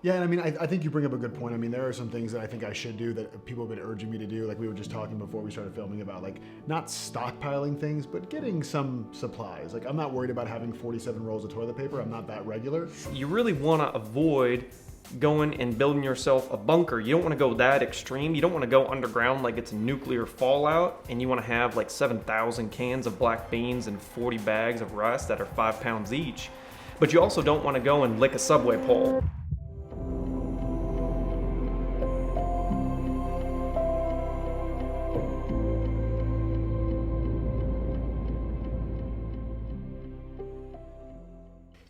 Yeah, and I mean, I think you bring up a good point. I mean, there are some things that I think I should do that people have been urging me to do. Like we were just talking before we started filming about, like, not stockpiling things, but getting some supplies. Like I'm not worried about having 47 rolls of toilet paper. I'm not that regular. You really want to avoid going and building yourself a bunker. You don't want to go that extreme. You don't want to go underground like it's a nuclear fallout, and you want to have like 7,000 cans of black beans and 40 bags of rice that are 5 pounds each. But you also don't want to go and lick a subway pole.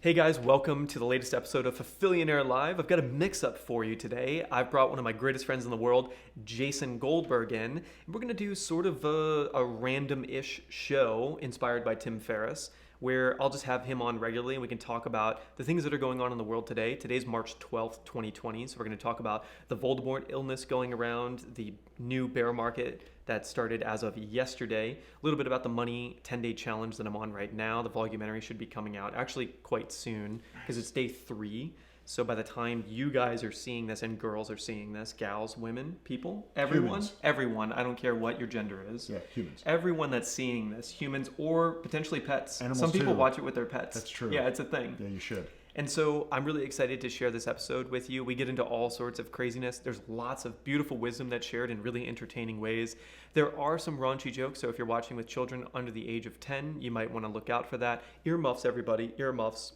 Hey guys, welcome to the latest episode of Fulfillionaire Live. I've got a mix-up for you today. I've brought one of my greatest friends in the world, Jason Goldberg, in. And we're going to do sort of a random-ish show inspired by Tim Ferriss, where I'll just have him on regularly and we can talk about the things that are going on in the world today. Today's March 12th, 2020, so we're going to talk about the Voldemort illness going around, the new bear market that started as of yesterday, a little bit about the money 10-day challenge that I'm on right now. The volumentary should be coming out actually quite soon because it's day 3. So by the time you guys are seeing this, and girls are seeing this, gals, women, people, everyone, I don't care what your gender is. Yeah, humans. Everyone that's seeing this, humans or potentially pets. Animals Some people too. watch it with their pets. That's true. Yeah, it's a thing. Yeah, you should. And so I'm really excited to share this episode with you. We get into all sorts of craziness. There's lots of beautiful wisdom that's shared in really entertaining ways. There are some raunchy jokes, so if you're watching with children under the age of 10, you might want to look out for that. Earmuffs, everybody, earmuffs,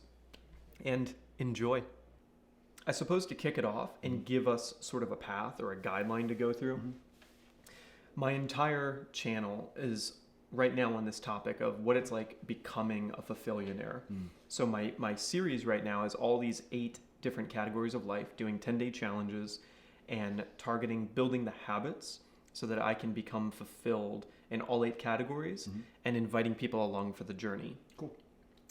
and enjoy. I suppose to kick it off and give us sort of a path or a guideline to go through, my entire channel is right now on this topic of what it's like becoming a fulfillionaire. So my series right now is all these 8 different categories of life, doing 10-day challenges and targeting building the habits so that I can become fulfilled in all 8 categories and inviting people along for the journey. Cool.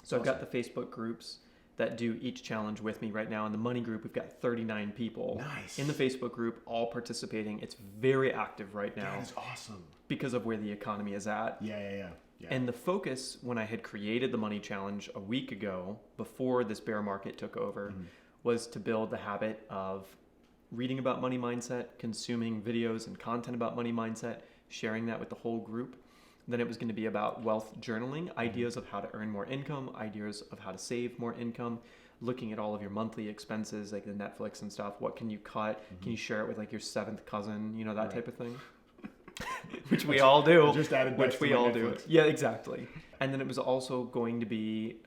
So I've got the Facebook groups that do each challenge with me right now. In the money group, we've got 39 people in the Facebook group, all participating. It's very active right now. That is awesome. Because of where the economy is at. Yeah. And the focus when I had created the money challenge a week ago, before this bear market took over, was to build the habit of reading about money mindset, consuming videos and content about money mindset, sharing that with the whole group. Then it was going to be about wealth journaling, ideas of how to earn more income, ideas of how to save more income, looking at all of your monthly expenses, like the Netflix and stuff. What can you cut? Can you share it with like your 7th cousin? You know, that type of thing. Which we all do. Just added which we all do. Netflix. Yeah, exactly. And then it was also going to be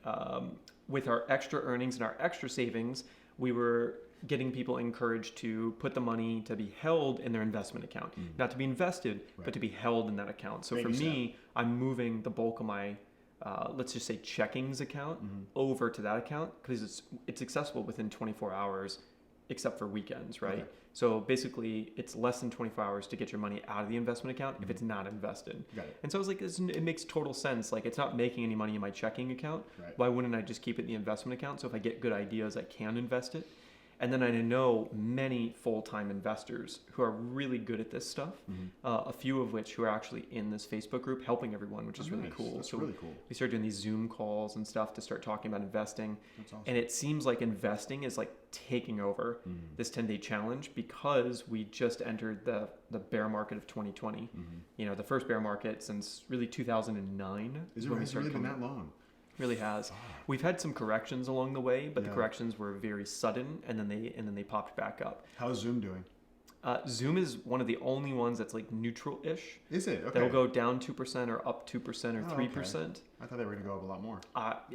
with our extra earnings and our extra savings, we were getting people encouraged to put the money to be held in their investment account. Not to be invested, but to be held in that account. So for me, I'm moving the bulk of my, let's just say checkings account over to that account because it's accessible within 24 hours except for weekends, right? Okay. So basically, it's less than 24 hours to get your money out of the investment account if it's not invested. Got it. And so I was like, it makes total sense. Like, it's not making any money in my checking account. Right. Why wouldn't I just keep it in the investment account? So if I get good ideas, I can invest it. And then I know many full-time investors who are really good at this stuff, a few of which who are actually in this Facebook group helping everyone, which is really cool. That's really cool. We started doing these Zoom calls and stuff to start talking about investing. That's awesome. And it seems like investing is like taking over this 10-day challenge because we just entered the bear market of 2020. You know, the first bear market since really 2009. Has it really been that long? Really has. We've had some corrections along the way, but the corrections were very sudden, and then they popped back up. How's Zoom doing? Zoom is one of the only ones that's like neutral-ish. Is it? Okay. That'll go down 2% or up 2% or 3%. Okay. I thought they were going to go up a lot more.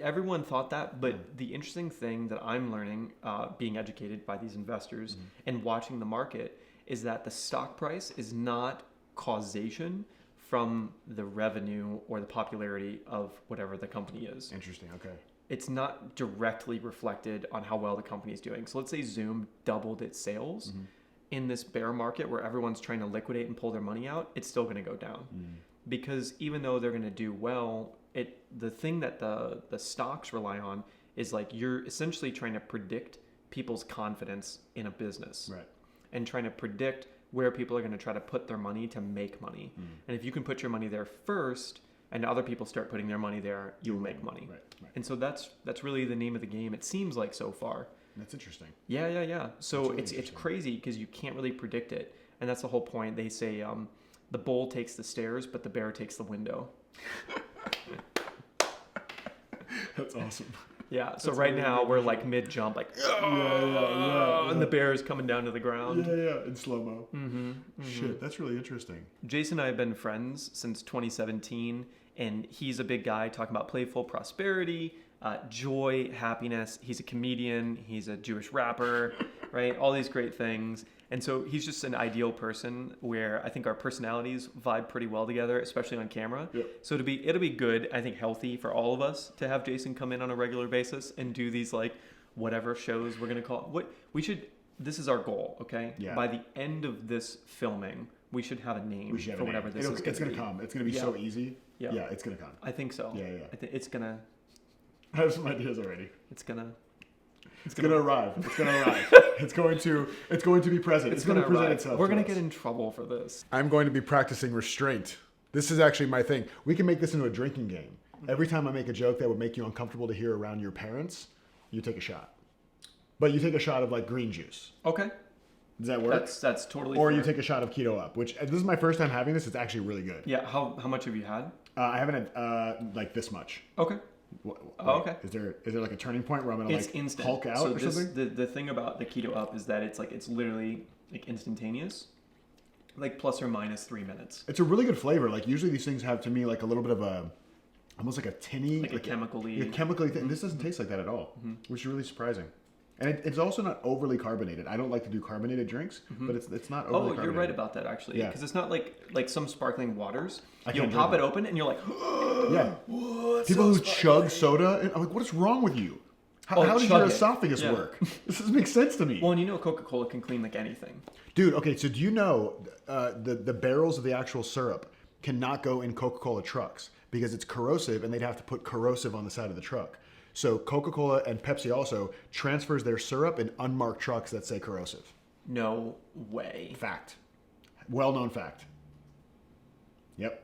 Everyone thought that, but the interesting thing that I'm learning, being educated by these investors and watching the market, is that the stock price is not causation from the revenue or the popularity of whatever the company is. Interesting, okay. It's not directly reflected on how well the company is doing. So let's say Zoom doubled its sales. In this bear market where everyone's trying to liquidate and pull their money out, it's still going to go down. Because even though they're going to do well, the thing that the stocks rely on is like you're essentially trying to predict people's confidence in a business. Right. And trying to predict where people are going to try to put their money to make money. And if you can put your money there first and other people start putting their money there, you'll make money. Right. And so that's really the name of the game, it seems like so far. That's interesting. Yeah. So That's really it's interesting. crazy because you can't really predict it, and that's the whole point. They say the bull takes the stairs, but the bear takes the window. That's awesome. Yeah. So That's right really now good we're visual. like mid jump, like Yeah. and the bear is coming down to the ground. Yeah, in slow mo. Shit, that's really interesting. Jason and I have been friends since 2017, and he's a big guy talking about playful prosperity, joy, happiness. He's a comedian, he's a Jewish rapper, right? All these great things. And so he's just an ideal person where I think our personalities vibe pretty well together, especially on camera. Yep. So it'll be good, I think healthy for all of us to have Jason come in on a regular basis and do these like whatever shows we're going to call what we should. This is our goal, okay? Yeah. By the end of this filming, we should have a name We should have for a name. whatever this is. It's gonna come. It's gonna be so easy. Yeah. Yeah, it's gonna come. I think so. Yeah. I think it's gonna I have some ideas already. it's gonna It's gonna arrive. It's gonna arrive. It's going to be present. It's gonna present arrive. itself. We're to gonna us. get in trouble for this. I'm going to be practicing restraint. This is actually my thing. We can make this into a drinking game. Every time I make a joke that would make you uncomfortable to hear around your parents, you take a shot. But you take a shot of like green juice. Okay. Does that work? That's totally Or fair. you take a shot of Keto Up, which this is my first time having this. It's actually really good. Yeah, how much have you had? I haven't had like this much. Okay. Okay. Is there like a turning point where I'm gonna It's like instant. Hulk out so or something? the thing about the Keto Up is that it's literally like instantaneous. Like plus or minus 3 minutes. It's a really good flavor. Like usually these things have to me like a little bit of a, almost like a tinny, Like a chemically. a chemically thing. This doesn't taste like that at all, which is really surprising. And it's also not overly carbonated. I don't like to do carbonated drinks, but it's not overly carbonated. You're right about that actually. Yeah. Because it's not like some sparkling waters. You'll can't pop drink it open and you're like, Yeah. "Whoa, People so who chug soda, and I'm like, what is wrong with you? How does chug your it. esophagus Yeah. work? This doesn't make sense to me. Well, and you know Coca-Cola can clean like anything. Dude, okay, so do you know the barrels of the actual syrup cannot go in Coca-Cola trucks because it's corrosive and they'd have to put corrosive on the side of the truck. So Coca-Cola and Pepsi also transfers their syrup in unmarked trucks that say corrosive. No way. Fact. Well-known fact. Yep.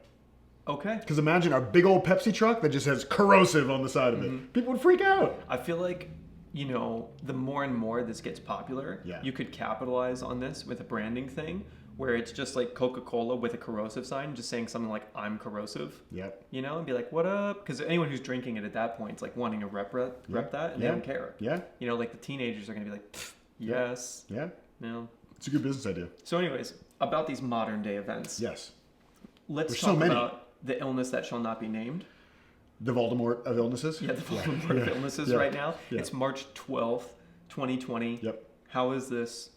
Okay. Because imagine our big old Pepsi truck that just has corrosive on the side of it. People would freak out. I feel like, the more and more this gets popular, Yeah. you could capitalize on this with a branding thing where it's just like Coca-Cola with a corrosive sign, just saying something like, I'm corrosive, Yep. and be like, what up? Because anyone who's drinking it at that point is like wanting to rep that, and they don't care. Yeah. Like the teenagers are going to be like, "Pfft, yes. Yeah. No. It's a good business idea. So anyways, about these modern day events, Yes. let's There's talk so many. about the illness that shall not be named. The Voldemort of illnesses? Yeah, the Voldemort of illnesses Yeah. right now. Yeah. It's March 12th, 2020. Yep. How has this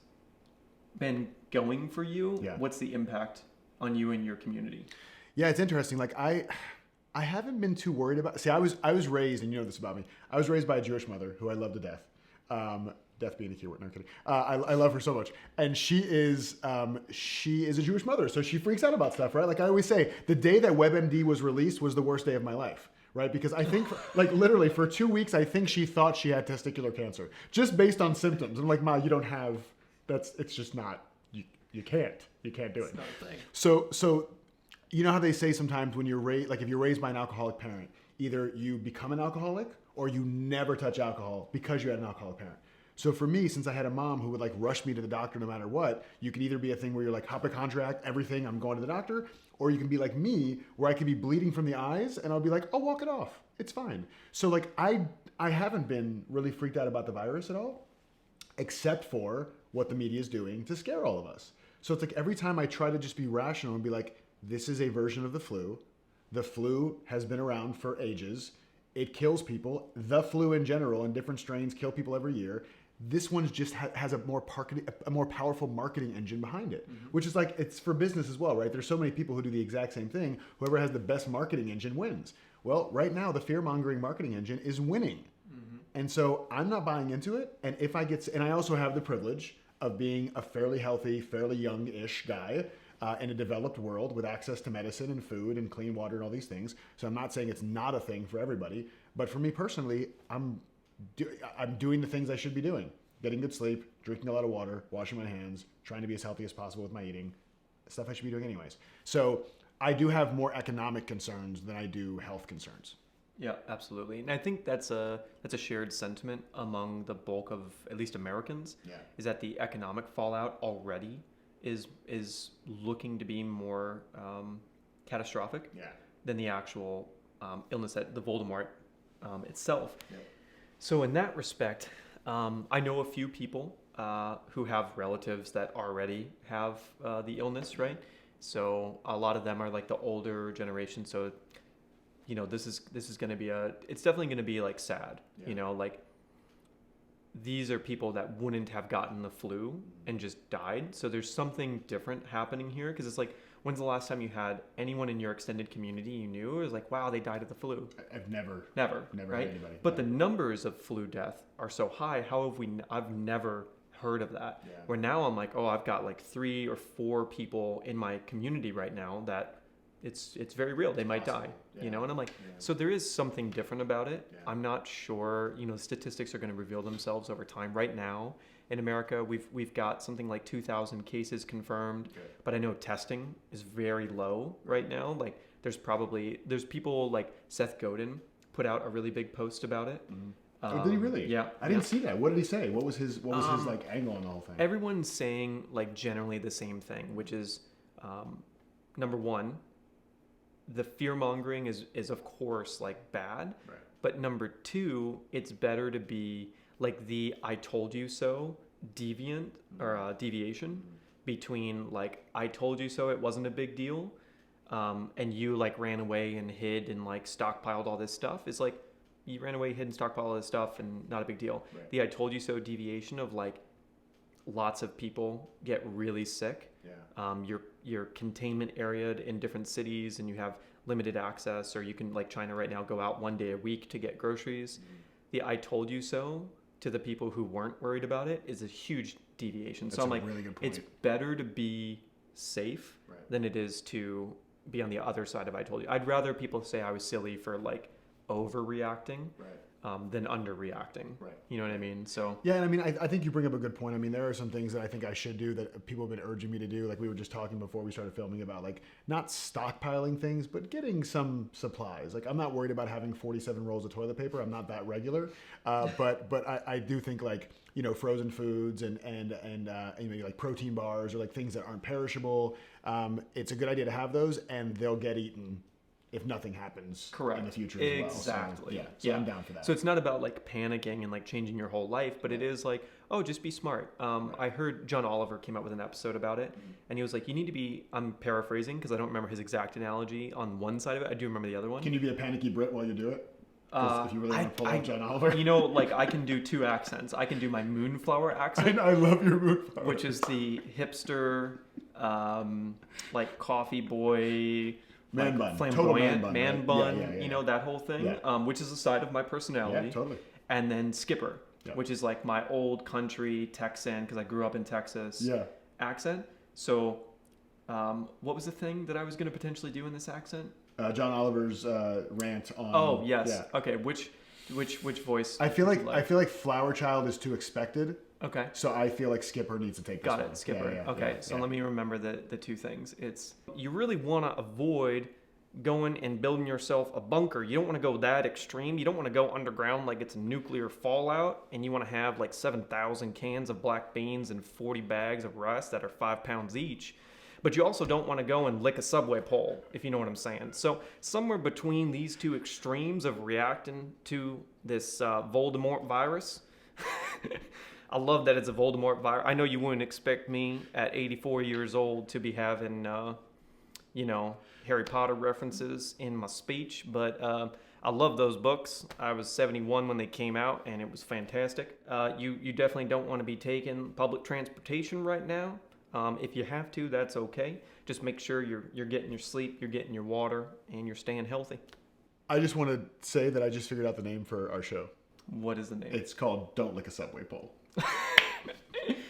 been going for you? Yeah. What's the impact on you and your community? Yeah, it's interesting. Like I haven't been too worried about. See, I was raised, and you know this about me. I was raised by a Jewish mother who I love to death. Death being a keyword. No, I'm kidding. I love her so much, and she is a Jewish mother, so she freaks out about stuff, right? Like I always say, the day that WebMD was released was the worst day of my life, right? Because I think, like literally for 2 weeks, I think she thought she had testicular cancer just based on symptoms. I'm like, Ma, you don't have. It's just not. You can't do it. It's not a thing. So, you know how they say sometimes when you're raised, like if you're raised by an alcoholic parent, either you become an alcoholic or you never touch alcohol because you had an alcoholic parent. So for me, since I had a mom who would like rush me to the doctor no matter what, you could either be a thing where you're like hypochondriac, everything, I'm going to the doctor, or you can be like me, where I could be bleeding from the eyes and I'll be like, I'll walk it off. It's fine. So like I haven't been really freaked out about the virus at all, except for what the media is doing to scare all of us. So it's like every time I try to just be rational and be like, this is a version of the flu. The flu has been around for ages. It kills people. The flu in general and different strains kill people every year. This one just has a more powerful marketing engine behind it, which is like, it's for business as well, right? There's so many people who do the exact same thing. Whoever has the best marketing engine wins. Well, right now, the fear-mongering marketing engine is winning. And so I'm not buying into it. And if I get, and I also have the privilege of being a fairly healthy, fairly young-ish guy in a developed world with access to medicine and food and clean water and all these things. So I'm not saying it's not a thing for everybody, but for me personally, I'm doing the things I should be doing. Getting good sleep, drinking a lot of water, washing my hands, trying to be as healthy as possible with my eating, stuff I should be doing anyways. So I do have more economic concerns than I do health concerns. Yeah, absolutely. And I think that's a shared sentiment among the bulk of at least Americans. Yeah. Is that the economic fallout already is looking to be more catastrophic Yeah. than the actual illness that the Voldemort itself. Yeah. So in that respect, I know a few people who have relatives that already have the illness, right? So a lot of them are like the older generation. So this is going to be it's definitely going to be like sad. Yeah. Like these are people that wouldn't have gotten the flu and just died. So there's something different happening here, because it's like, when's the last time you had anyone in your extended community you knew? It was like, wow, they died of the flu. I've never Right? had anybody. But the numbers of flu death are so high. How have I've never heard of that. Yeah. Where now I'm like, oh, I've got like 3 or 4 people in my community right now that it's very real. They might die, Yeah. and I'm like, Yeah. so there is something different about it. Yeah. I'm not sure, statistics are going to reveal themselves over time. Right now in America, we've got something like 2,000 cases confirmed, Okay. but I know testing is very low right now. Like there's people like Seth Godin put out a really big post about it. Mm-hmm. Oh, did he really? Yeah. I didn't see that. What did he say? What was his like angle on the whole thing? Everyone's saying like generally the same thing, which is number one, the fear mongering is of course like bad, Right. but number 2, it's better to be like the "I told you so" deviation between like "I told you so," it wasn't a big deal, and you like ran away and hid and like stockpiled all this stuff. It's like you ran away, hid, and stockpiled all this stuff, and not a big deal. Right. The "I told you so" deviation of like lots of people get really sick. Yeah. Your containment area in different cities, and you have limited access, or you can, like China right now, go out 1 day a week to get groceries. Mm-hmm. The "I told you so" to the people who weren't worried about it is a huge deviation. That's so I'm a like, really good point. it's better to be safe Right. than it is to be on the other side of "I told you." I'd rather people say I was silly for like overreacting Right. than underreacting. Right. You know what I mean? So Yeah, and I mean, I think you bring up a good point. I mean, there are some things that I think I should do that people have been urging me to do. Like we were just talking before we started filming about like not stockpiling things, but getting some supplies. Like I'm not worried about having 47 rolls of toilet paper. I'm not that regular, but I do think like frozen foods and maybe like protein bars or like things that aren't perishable. It's a good idea to have those, and they'll get eaten if nothing happens in the future as well. Exactly. So I'm down for that. So it's not about like panicking and like changing your whole life, but it is like, oh, just be smart. I heard John Oliver came out with an episode about it, and he was like, you need to be, I'm paraphrasing because I don't remember his exact analogy on one side of it. I do remember the other one. Can you be a panicky Brit while you do it? If you really want to pull up John Oliver. Like I can do 2 accents. I can do my Moonflower accent. I love your Moonflower. Which is the hipster, like coffee boy, man like bun. flamboyant Man bun, bun, right? Yeah. that whole thing, which is a side of my personality. Yeah, totally. And then Skipper, Yeah. which is like my old country Texan, because I grew up in Texas, accent. So what was the thing that I was going to potentially do in this accent? John Oliver's rant on. Oh, yes. Yeah. Okay, which voice? I feel like Flower Child is too expected. Okay. So I feel like Skipper needs to take this Got one. it, Skipper. Okay, so yeah. let me remember the 2 things. It's you really want to avoid going and building yourself a bunker. You don't want to go that extreme. You don't want to go underground like it's a nuclear fallout, and you want to have like 7,000 cans of black beans and 40 bags of rice that are 5 pounds each. But you also don't want to go and lick a subway pole, if you know what I'm saying. So somewhere between these 2 extremes of reacting to this Voldemort virus. I love that it's a Voldemort virus. I know you wouldn't expect me at 84 years old to be having, Harry Potter references in my speech, but I love those books. I was 71 when they came out, and it was fantastic. You definitely don't want to be taking public transportation right now. If you have to, that's okay. Just make sure you're getting your sleep, you're getting your water, and you're staying healthy. I just want to say that I just figured out the name for our show. What is the name? It's called Don't Lick a Subway Pole.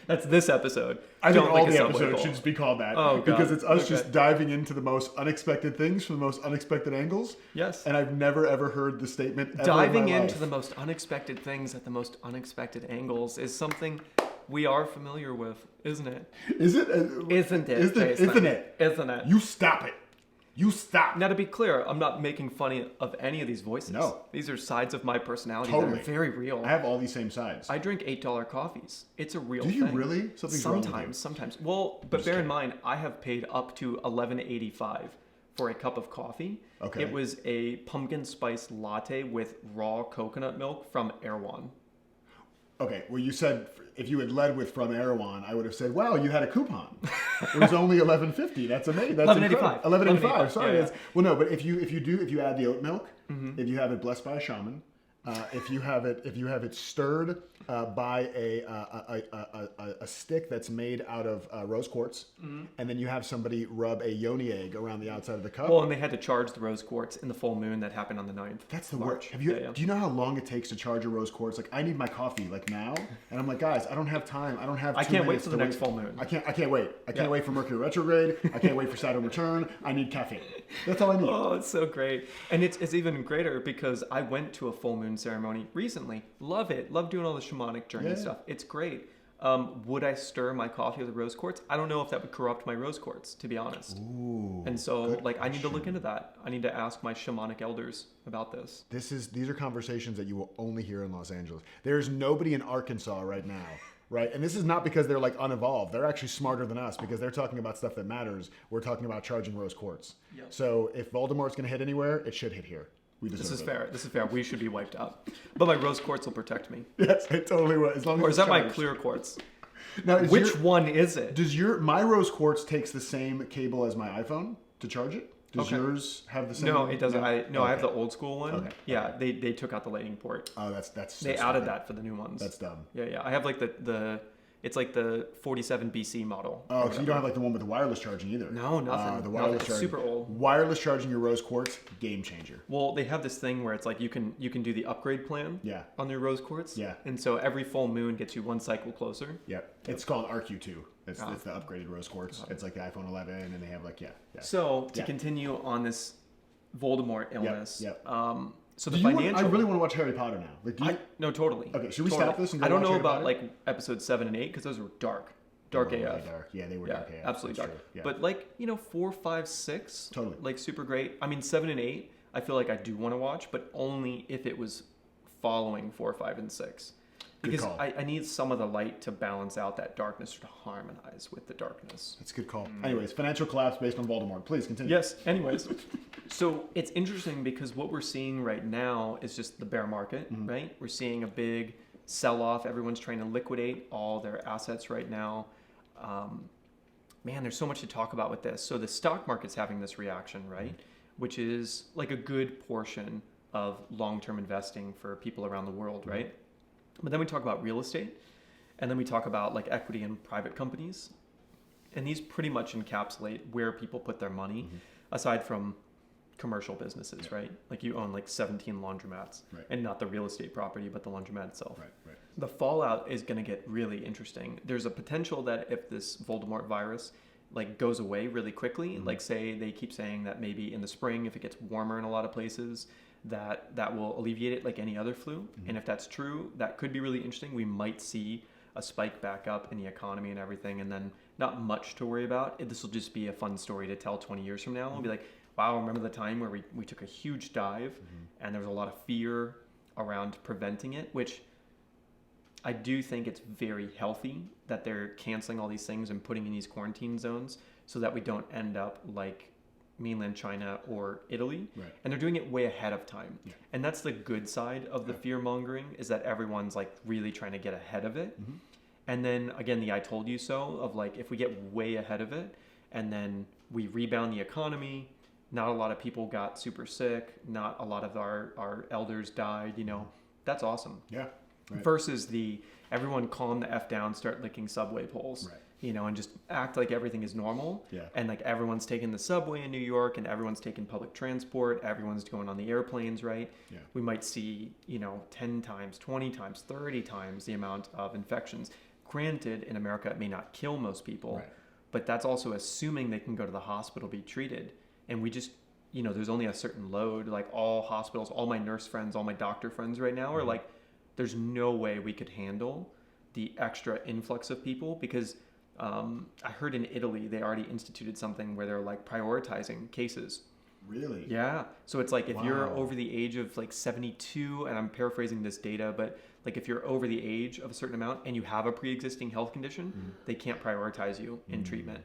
That's this episode. I think Don't all lick a the subway episodes pole. should just be called that. Oh, God. Because it's us Okay. just diving into the most unexpected things from the most unexpected angles. Yes. And I've never ever heard the statement ever Diving in my into life. the most unexpected things at the most unexpected angles is something we are familiar with, isn't it? Is it? Isn't it? Isn't Jason? it? Isn't it? You stop it. You stop. Now, to be clear, I'm not making fun of any of these voices. No. These are sides of my personality Totally. that are very real. I have all these same sides. I drink $8 coffees. It's a real Do thing. you really? Something's wrong with you. Sometimes. Well, but bear in mind, I have paid up to $11.85 for a cup of coffee. Okay. It was a pumpkin spice latte with raw coconut milk from Erewhon. Okay, well, you said if you had led with from Erewhon, I would have said, wow, you had a coupon. It was only $11.50. That's amazing. That's $11.85. $11.85. Sorry. Yeah. Well, no, but if you add the oat milk, if you have it blessed by a shaman, if you have it stirred by a stick that's made out of rose quartz, and then you have somebody rub a yoni egg around the outside of the cup. Well, and they had to charge the rose quartz in the full moon that happened on the 9th. That's the March. worst. Do you know how long it takes to charge a rose quartz? Like, I need my coffee like now, and I'm like, guys, I don't have time. I don't have. I can't wait for the next full moon. I can't wait. I can't wait for Mercury retrograde. I can't wait for Saturn return. I need caffeine. That's all I need. Oh, it's so great. And it's even greater because I went to a full moon ceremony recently. Love it. Love doing all the shamanic journey stuff. It's great. Would I stir my coffee with rose quartz? I don't know if that would corrupt my rose quartz, to be honest. Ooh, and so, I need to look into that. I need to ask my shamanic elders about this. These are conversations that you will only hear in Los Angeles. There's nobody in Arkansas right now. Right, and this is not because they're like unevolved. They're actually smarter than us because they're talking about stuff that matters. We're talking about charging rose quartz. Yep. So if Voldemort's going to hit anywhere, it should hit here. We deserve This is it. fair. This is fair. We should be wiped out. But my rose quartz will protect me. Yes, it totally will. As long as Or is that my charged. clear quartz? Now, Which one is it? Does my rose quartz takes the same cable as my iPhone to charge it? Does yours have the same? No, it doesn't. I have Okay. the old school one. Okay. Yeah, they took out the lightning port. Oh, that's. So They added stupid. that for the new ones. That's dumb. Yeah. I have like the it's like the 47 BC model. Oh, so you don't have like the one with the wireless charging either? No, nothing. The wireless Nothing. charging. Super old. Wireless charging your rose quartz, game changer. Well, they have this thing where it's like you can do the upgrade plan. Yeah. On your rose quartz. Yeah. And so every full moon gets you one cycle closer. Yep. It's called RQ2. It's the upgraded rose quartz. It's like the iPhone 11, and they have like So to continue on this Voldemort illness. Yep. So the financial. I really want to watch Harry Potter now. Like, do you? No, totally. Okay, should we Totally. stop this and go I don't watch know Harry about Potter? like episodes 7 and 8 because those were dark They were AF. really dark. Yeah, they were Yeah, dark AF. absolutely That's dark. true. Yeah. But like 4, 5, 6, Totally. like super great. I mean 7 and 8, I feel like I do want to watch, but only if it was following 4, 5, and 6. Good Because call. I need some of the light to balance out that darkness or to harmonize with the darkness. That's a good call. Anyways, financial collapse based on Voldemort. Please continue. Yes. Anyways, so it's interesting because what we're seeing right now is just the bear market, right? We're seeing a big sell-off. Everyone's trying to liquidate all their assets right now. Man, there's so much to talk about with this. So the stock market's having this reaction, right? Which is like a good portion of long-term investing for people around the world, right? But then we talk about real estate, and then we talk about like equity in private companies. And these pretty much encapsulate where people put their money, aside from commercial businesses, right? Like you own like 17 laundromats, and not the real estate property, but the laundromat itself. Right. The fallout is going to get really interesting. There's a potential that if this Voldemort virus like goes away really quickly, like say they keep saying that maybe in the spring, if it gets warmer in a lot of places, that will alleviate it like any other flu. And if that's true, that could be really interesting. We might see a spike back up in the economy and everything, and then not much to worry about. This will just be a fun story to tell 20 years from now. We'll be like, wow, remember the time where we took a huge dive and there was a lot of fear around preventing it, which I do think it's very healthy that they're canceling all these things and putting in these quarantine zones so that we don't end up like mainland China or Italy. Right. And they're doing it way ahead of time. Yeah. And that's the good side of the fear mongering, is that everyone's like really trying to get ahead of it. And then again, the I told you so of like, if we get way ahead of it and then we rebound the economy, not a lot of people got super sick, not a lot of our elders died, that's awesome. Yeah. Right. Versus everyone calm the F down, start licking subway poles. Right. And just act like everything is normal. Yeah. And like everyone's taking the subway in New York and everyone's taking public transport. Everyone's going on the airplanes, right? Yeah. We might see, 10 times, 20 times, 30 times the amount of infections. Granted, in America, it may not kill most people, Right. but that's also assuming they can go to the hospital, be treated. And we just, there's only a certain load. Like all hospitals, all my nurse friends, all my doctor friends right now are like, there's no way we could handle the extra influx of people because I heard in Italy they already instituted something where they're like prioritizing cases. Really? Yeah. So it's like if you're Wow. over the age of like 72, and I'm paraphrasing this data, but like if you're over the age of a certain amount and you have a pre-existing health condition, they can't prioritize you in treatment.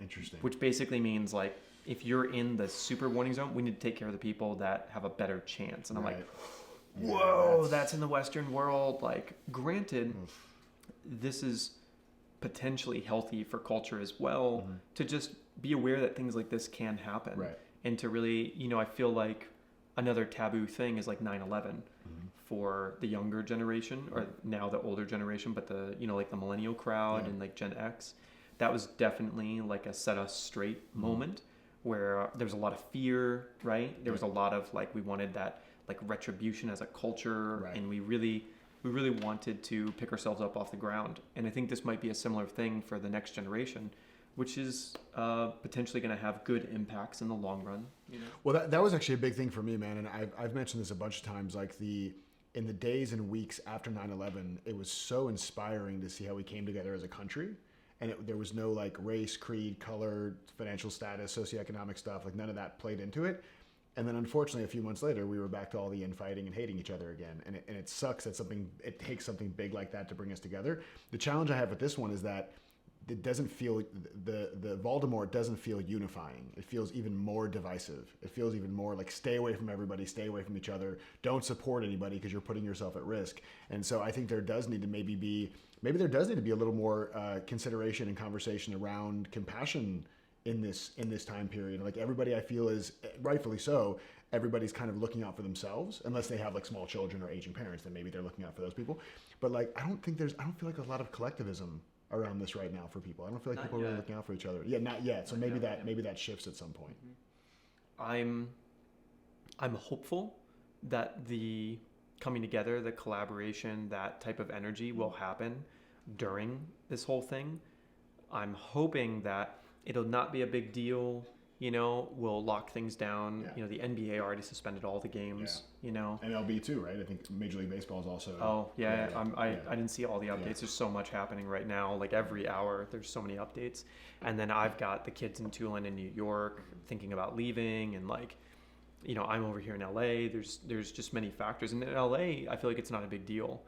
Interesting. Which basically means like if you're in the super warning zone, we need to take care of the people that have a better chance. And I'm like, Yeah, whoa, that's in the Western world. Like, granted, Oof. this is potentially healthy for culture as well, to just be aware that things like this can happen. Right. And to really, I feel like another taboo thing is like 9/11 for the younger generation, or now the older generation, but the, like the millennial crowd and like Gen X. That was definitely like a set us straight moment where there was a lot of fear, right? There was a lot of like, we wanted that like retribution as a culture, and we really wanted to pick ourselves up off the ground. And I think this might be a similar thing for the next generation, which is potentially going to have good impacts in the long run. Well, that was actually a big thing for me, man. And I've mentioned this a bunch of times. Like in the days and weeks after 9/11, it was so inspiring to see how we came together as a country. And there was no like race, creed, color, financial status, socioeconomic stuff. Like none of that played into it. And then unfortunately, a few months later, we were back to all the infighting and hating each other again. And it sucks that it takes something big like that to bring us together. The challenge I have with this one is that it doesn't feel, the Voldemort doesn't feel unifying. It feels even more divisive. It feels even more like stay away from everybody, stay away from each other. Don't support anybody because you're putting yourself at risk. And so I think there does need to maybe there does need to be a little more consideration and conversation around compassion in this time period. Like everybody, I feel, is rightfully so. Everybody's kind of looking out for themselves, unless they have like small children or aging parents. Then maybe they're looking out for those people. But like, I don't feel like a lot of collectivism around this right now for people. I don't feel like people are really looking out for each other. Yeah, not yet. So maybe that shifts at some point. I'm hopeful that the coming together, the collaboration, that type of energy will happen during this whole thing. I'm hoping that it'll not be a big deal. We'll lock things down. Yeah. The NBA already suspended all the games. MLB too, right? I think Major League Baseball is also. Oh yeah, I didn't see all the updates. There's so much happening right now. Like every hour, there's so many updates. And then I've got the kids in Tulane in New York thinking about leaving, and like, I'm over here in LA. There's just many factors. And in LA, I feel like it's not a big deal.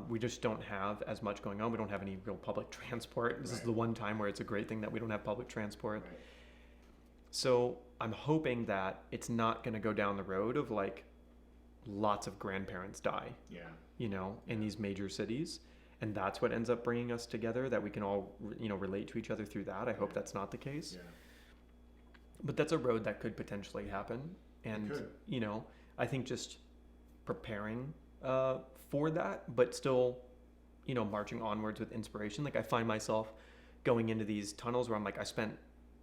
We just don't have as much going on. We don't have any real public transport. This is the one time where it's a great thing that we don't have public transport. Right. So I'm hoping that it's not going to go down the road of like lots of grandparents die, in these major cities. And that's what ends up bringing us together, that we can all, relate to each other through that. I hope that's not the case. Yeah. But that's a road that could potentially happen. And, I think just preparing for that, but still, marching onwards with inspiration. Like I find myself going into these tunnels where I'm like, I spent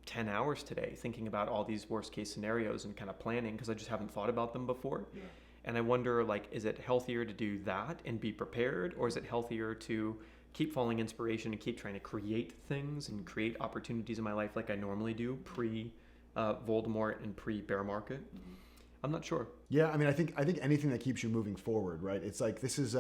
10 hours today thinking about all these worst case scenarios and kind of planning because I just haven't thought about them before. Yeah. And I wonder, like, is it healthier to do that and be prepared, or is it healthier to keep following inspiration and keep trying to create things and create opportunities in my life like I normally do pre Voldemort and pre bear market? Mm-hmm. I'm not sure. Yeah, I mean, I think anything that keeps you moving forward, right? It's like this is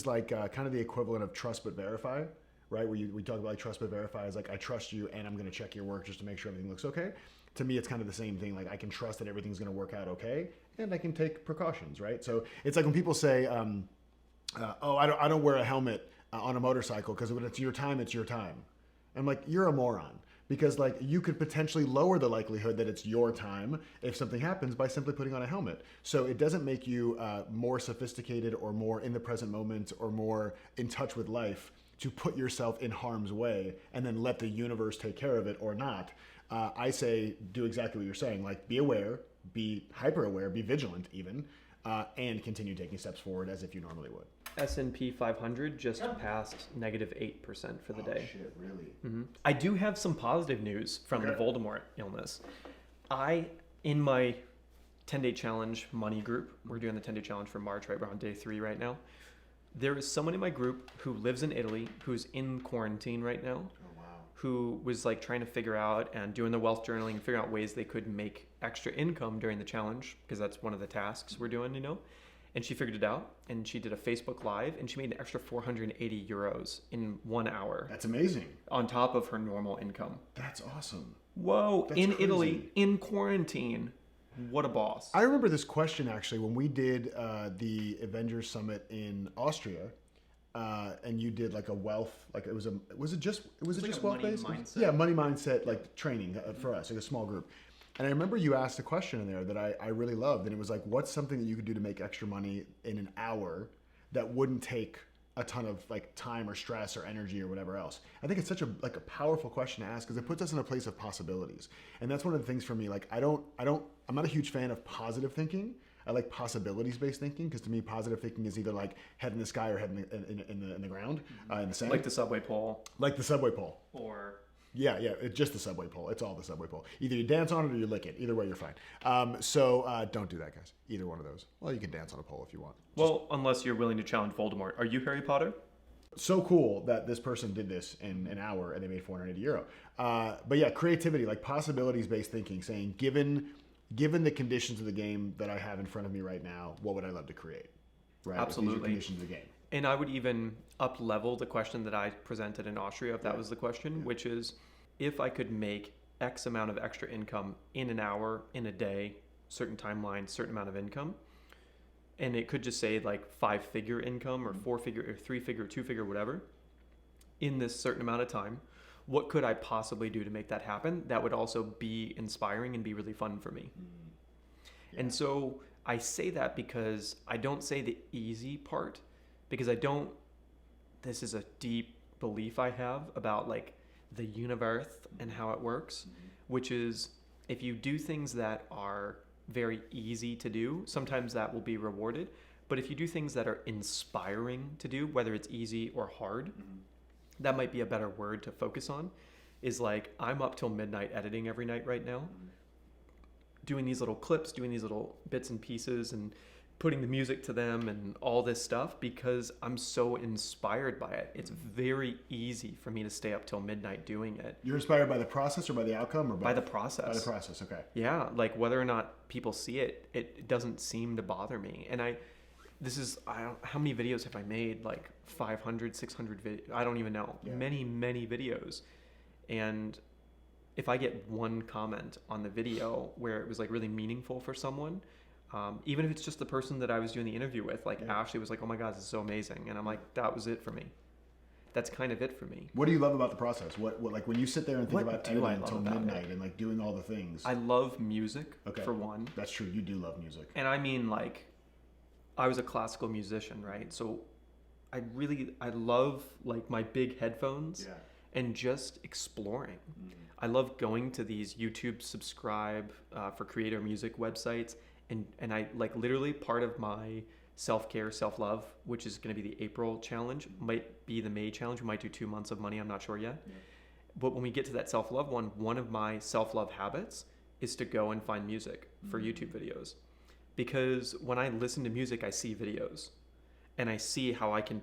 like kind of the equivalent of trust but verify. Right, where we talk about like trust but verify is like I trust you and I'm going to check your work just to make sure everything looks okay. To me, it's kind of the same thing. Like I can trust that everything's going to work out okay, and I can take precautions. Right, so it's like when people say, I don't wear a helmet on a motorcycle because when it's your time, it's your time. And I'm like, you're a moron. Because like you could potentially lower the likelihood that it's your time if something happens by simply putting on a helmet. So it doesn't make you more sophisticated or more in the present moment or more in touch with life to put yourself in harm's way and then let the universe take care of it or not. I say do exactly what you're saying. Like be aware, be hyper aware, be vigilant even, and continue taking steps forward as if you normally would. S&P 500 just passed -8% for the day. Oh shit, really? Mm-hmm. I do have some positive news from the Voldemort illness. In my 10-day challenge money group, we're doing the 10-day challenge for March, right? We're on day 3 right now. There is someone in my group who lives in Italy who's in quarantine right now. Oh, wow. Who was like trying to figure out and doing the wealth journaling and figuring out ways they could make extra income during the challenge, because that's one of the tasks we're doing, And she figured it out, and she did a Facebook Live, and she made an extra 480 euros in 1 hour That's amazing. on top of her normal income. That's awesome. Whoa, That's in crazy. Italy, in quarantine. What a boss. I remember this question actually when we did the Avengers Summit in Austria, and you did like a wealth, like was it just like a wealth money based? mindset. Yeah, money mindset like training for us, like a small group. And I remember you asked a question in there that I really loved, and it was like, what's something that you could do to make extra money in an hour that wouldn't take a ton of like time or stress or energy or whatever else? I think it's such a powerful question to ask because it puts us in a place of possibilities. And that's one of the things for me. Like I'm not a huge fan of positive thinking. I like possibilities-based thinking because to me, positive thinking is either like head in the sky or head in the ground, in the sand. Like the subway pole. Like the subway pole. Or... Yeah, it's just the subway pole. It's all the subway pole. Either you dance on it or you lick it. Either way, you're fine. So don't do that, guys. Either one of those. Well, you can dance on a pole if you want. Well, unless you're willing to challenge Voldemort. Are you Harry Potter? So cool that this person did this in an hour and they made 480 euro. But yeah, creativity, like possibilities-based thinking, saying given the conditions of the game that I have in front of me right now, what would I love to create? Right? Absolutely. If these are conditions of the game. And I would even up level the question that I presented in Austria, if that was the question, which is if I could make X amount of extra income in an hour, in a day, certain timeline, certain amount of income, and it could just say like 5-figure income or 4-figure or 3-figure, 2-figure, whatever, in this certain amount of time, what could I possibly do to make that happen? That would also be inspiring and be really fun for me. Yeah. And so I say that because I don't say the easy part, because this is a deep belief I have about like the universe and how it works, which is if you do things that are very easy to do, sometimes that will be rewarded. But if you do things that are inspiring to do, whether it's easy or hard, that might be a better word to focus on, is like I'm up till midnight editing every night right now, doing these little clips, doing these little bits and pieces and putting the music to them and all this stuff because I'm so inspired by it. It's very easy for me to stay up till midnight doing it. You're inspired by the process or by the outcome or both? By the process. By the process, okay. Yeah, like whether or not people see it, it doesn't seem to bother me. And how many videos have I made? Like 500, 600 videos? I don't even know. Yeah. Many, many videos. And if I get one comment on the video where it was like really meaningful for someone, even if it's just the person that I was doing the interview with, like Ashley was like, oh my God, this is so amazing. And I'm like, that was it for me. That's kind of it for me. What do you love about the process? What like when you sit there and think about editing until midnight and like doing all the things? I love music, for one. That's true. You do love music. And I mean, like, I was a classical musician, right? So I love like my big headphones and just exploring. I love going to these YouTube subscribe for creator music websites. And I like literally part of my self-care, self-love, which is going to be the April challenge, might be the May challenge. We might do 2 months of money. I'm not sure yet. Yeah. But when we get to that self-love one of my self-love habits is to go and find music for YouTube videos. Because when I listen to music, I see videos and I see how I can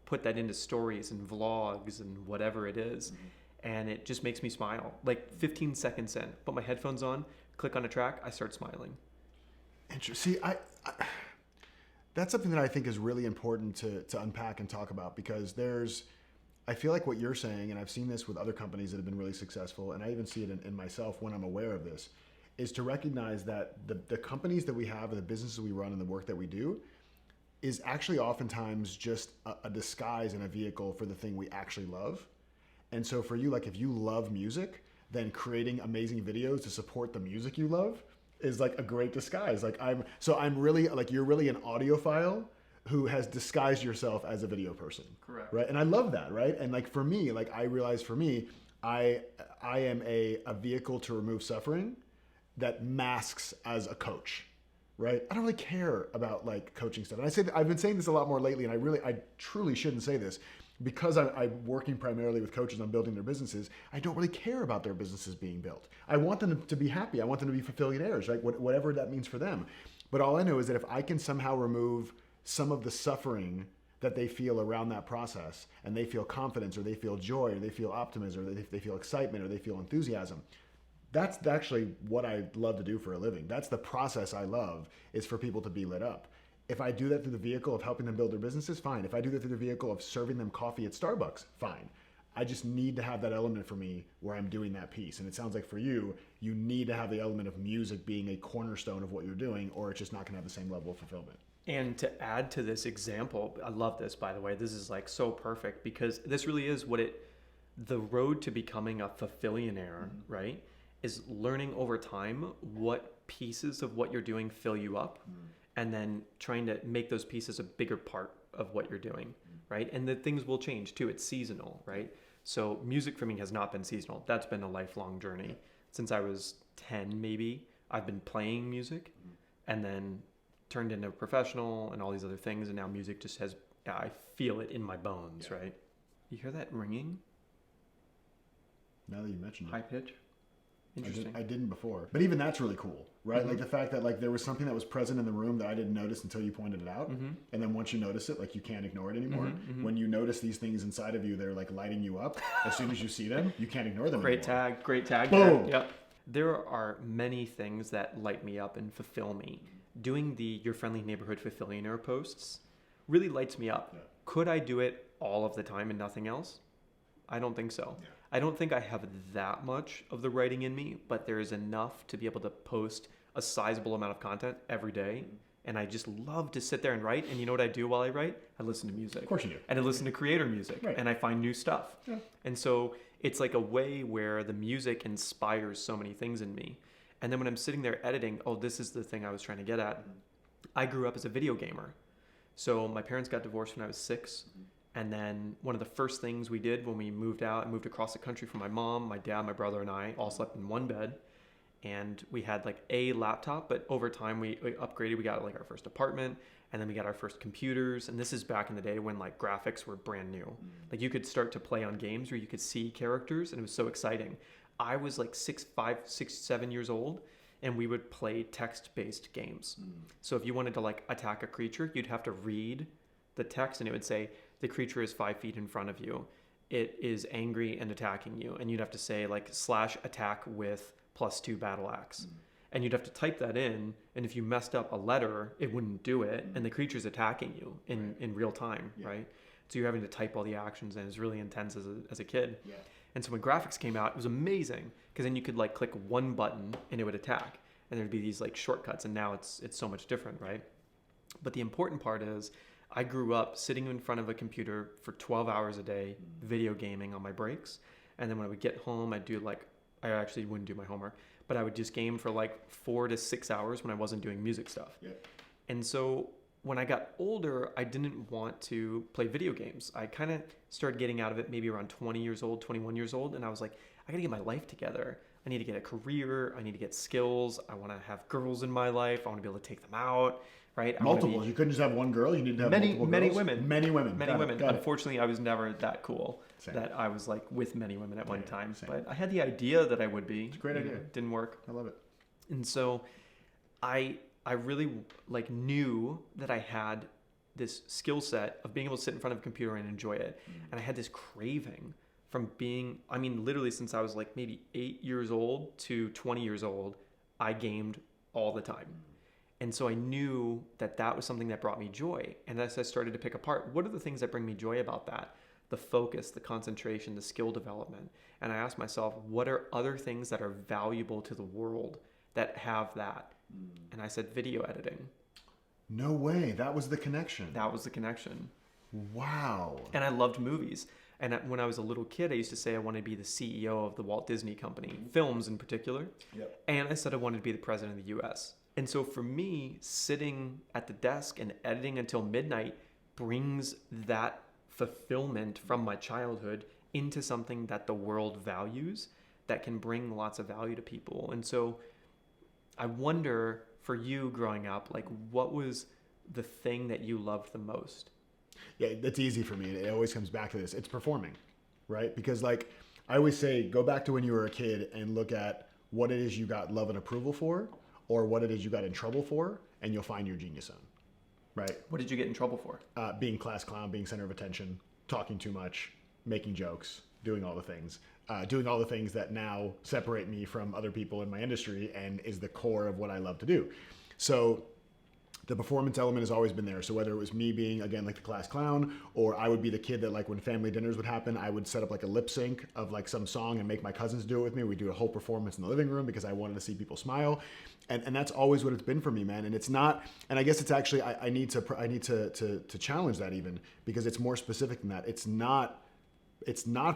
put that into stories and vlogs and whatever it is. And it just makes me smile. Like 15 seconds in, put my headphones on, click on a track, I start smiling. Interesting. See, I that's something that I think is really important to unpack and talk about because I feel like what you're saying, and I've seen this with other companies that have been really successful, and I even see it in myself when I'm aware of this, is to recognize that the companies that we have and the businesses we run and the work that we do is actually oftentimes just a disguise and a vehicle for the thing we actually love. And so for you, like if you love music, then creating amazing videos to support the music you love is like a great disguise. Like I'm really like, you're really an audiophile who has disguised yourself as a video person. Correct. Right. And I love that. Right. And like for me, like I realize for me, I am a vehicle to remove suffering that masks as a coach. Right. I don't really care about like coaching stuff. And I say that I've been saying this a lot more lately, and I truly shouldn't say this. Because I'm working primarily with coaches on building their businesses, I don't really care about their businesses being built. I want them to be happy. I want them to be fulfillionaires, right? Whatever that means for them. But all I know is that if I can somehow remove some of the suffering that they feel around that process, and they feel confidence, or they feel joy, or they feel optimism, or they feel excitement, or they feel enthusiasm, that's actually what I love to do for a living. That's the process I love, is for people to be lit up. If I do that through the vehicle of helping them build their businesses, fine. If I do that through the vehicle of serving them coffee at Starbucks, fine. I just need to have that element for me where I'm doing that piece. And it sounds like for you, you need to have the element of music being a cornerstone of what you're doing, or it's just not going to have the same level of fulfillment. And to add to this example, I love this, by the way. This is like so perfect because this really is the road to becoming a fulfillionaire, right? Is learning over time what pieces of what you're doing fill you up, and then trying to make those pieces a bigger part of what you're doing, right? And the things will change too. It's seasonal, right? So music for me has not been seasonal. That's been a lifelong journey. Since I was 10, maybe, I've been playing music and then turned into a professional and all these other things. And now music just I feel it in my bones, right? You hear that ringing? Now that you mentioned it. High pitch? Interesting. I didn't before. But even that's really cool, right? Like the fact that like there was something that was present in the room that I didn't notice until you pointed it out. And then once you notice it, like you can't ignore it anymore. When you notice these things inside of you, they're like lighting you up. As soon as you see them, you can't ignore them anymore. Great tag. Boom. Yep. There are many things that light me up and fulfill me. Doing the Your Friendly Neighborhood Fulfillionaire posts really lights me up. Yeah. Could I do it all of the time and nothing else? I don't think so. Yeah. I don't think I have that much of the writing in me, but there is enough to be able to post a sizable amount of content every day. And I just love to sit there and write. And you know what I do while I write? I listen to music. Of course you do. And I listen to creator music. Right. And I find new stuff. Yeah. And so it's like a way where the music inspires so many things in me. And then when I'm sitting there editing, this is the thing I was trying to get at. I grew up as a video gamer. So my parents got divorced when I was 6. And then one of the first things we did when we moved out, I moved across the country from my mom, my dad, my brother, and I all slept in one bed. And we had like a laptop, but over time we upgraded. We got like our first apartment, and then we got our first computers. And this is back in the day when like graphics were brand new. Like you could start to play on games where you could see characters, and it was so exciting. I was like 7 years old, and we would play text-based games. So if you wanted to like attack a creature, you'd have to read the text, and it would say, the creature is 5 feet in front of you. It is angry and attacking you. And you'd have to say like /attack with +2 battle axe. And you'd have to type that in. And if you messed up a letter, it wouldn't do it. And the creature's attacking you in real time, right? So you're having to type all the actions, and it's really intense as a kid. Yeah. And so when graphics came out, it was amazing because then you could like click one button and it would attack. And there'd be these like shortcuts. And now it's so much different, right? But the important part is, I grew up sitting in front of a computer for 12 hours a day, video gaming on my breaks. And then when I would get home, I actually wouldn't do my homework, but I would just game for like 4 to 6 hours when I wasn't doing music stuff. Yeah. And so when I got older, I didn't want to play video games. I kind of started getting out of it maybe around 20 years old, 21 years old. And I was like, I got to get my life together. I need to get a career. I need to get skills. I want to have girls in my life. I want to be able to take them out. Right? Multiples. You couldn't just have one girl. You need to have multiple girls. Many women. Got it. Unfortunately, I was never that cool. Same. That I was like with many women at one time. Same. But I had the idea that I would be. It's a great idea. It didn't work. I love it. And so I really like knew that I had this skill set of being able to sit in front of a computer and enjoy it. And I had this craving from being, literally since I was like maybe 8 years old to 20 years old, I gamed all the time. And so I knew that was something that brought me joy. And as I started to pick apart, what are the things that bring me joy about that? The focus, the concentration, the skill development. And I asked myself, what are other things that are valuable to the world that have that? And I said, video editing. No way. That was the connection. That was the connection. Wow. And I loved movies. And when I was a little kid, I used to say I wanted to be the CEO of the Walt Disney Company, films in particular. Yep. And I said I wanted to be the president of the US. And so for me, sitting at the desk and editing until midnight brings that fulfillment from my childhood into something that the world values that can bring lots of value to people. And so I wonder for you growing up, like what was the thing that you loved the most? Yeah, that's easy for me. It always comes back to this. It's performing, right? Because like I always say, go back to when you were a kid and look at what it is you got love and approval for, or what it is you got in trouble for, and you'll find your genius zone, right? What did you get in trouble for? Being class clown, being center of attention, talking too much, making jokes, doing all the things that now separate me from other people in my industry and is the core of what I love to do. So the performance element has always been there. So whether it was me being, again, like the class clown, or I would be the kid that, like, when family dinners would happen, I would set up like a lip sync of like some song and make my cousins do it with me. We'd do a whole performance in the living room because I wanted to see people smile. And that's always what it's been for me, man. And it's not, and I guess it's actually, I need to challenge that even, because it's more specific than that. It's not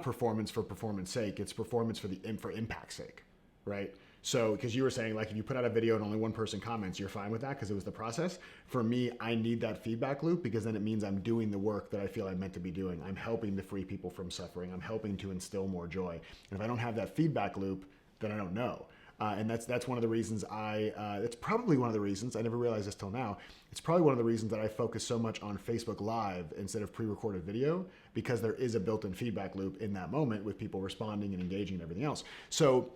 performance for performance sake. It's performance for impact's sake, right? So, because you were saying, like, if you put out a video and only one person comments, you're fine with that because it was the process. For me, I need that feedback loop, because then it means I'm doing the work that I feel I'm meant to be doing. I'm helping to free people from suffering. I'm helping to instill more joy. And if I don't have that feedback loop, then I don't know. And that's one of the reasons it's probably one of the reasons, I never realized this till now, it's probably one of the reasons that I focus so much on Facebook Live instead of pre-recorded video, because there is a built-in feedback loop in that moment with people responding and engaging and everything else. So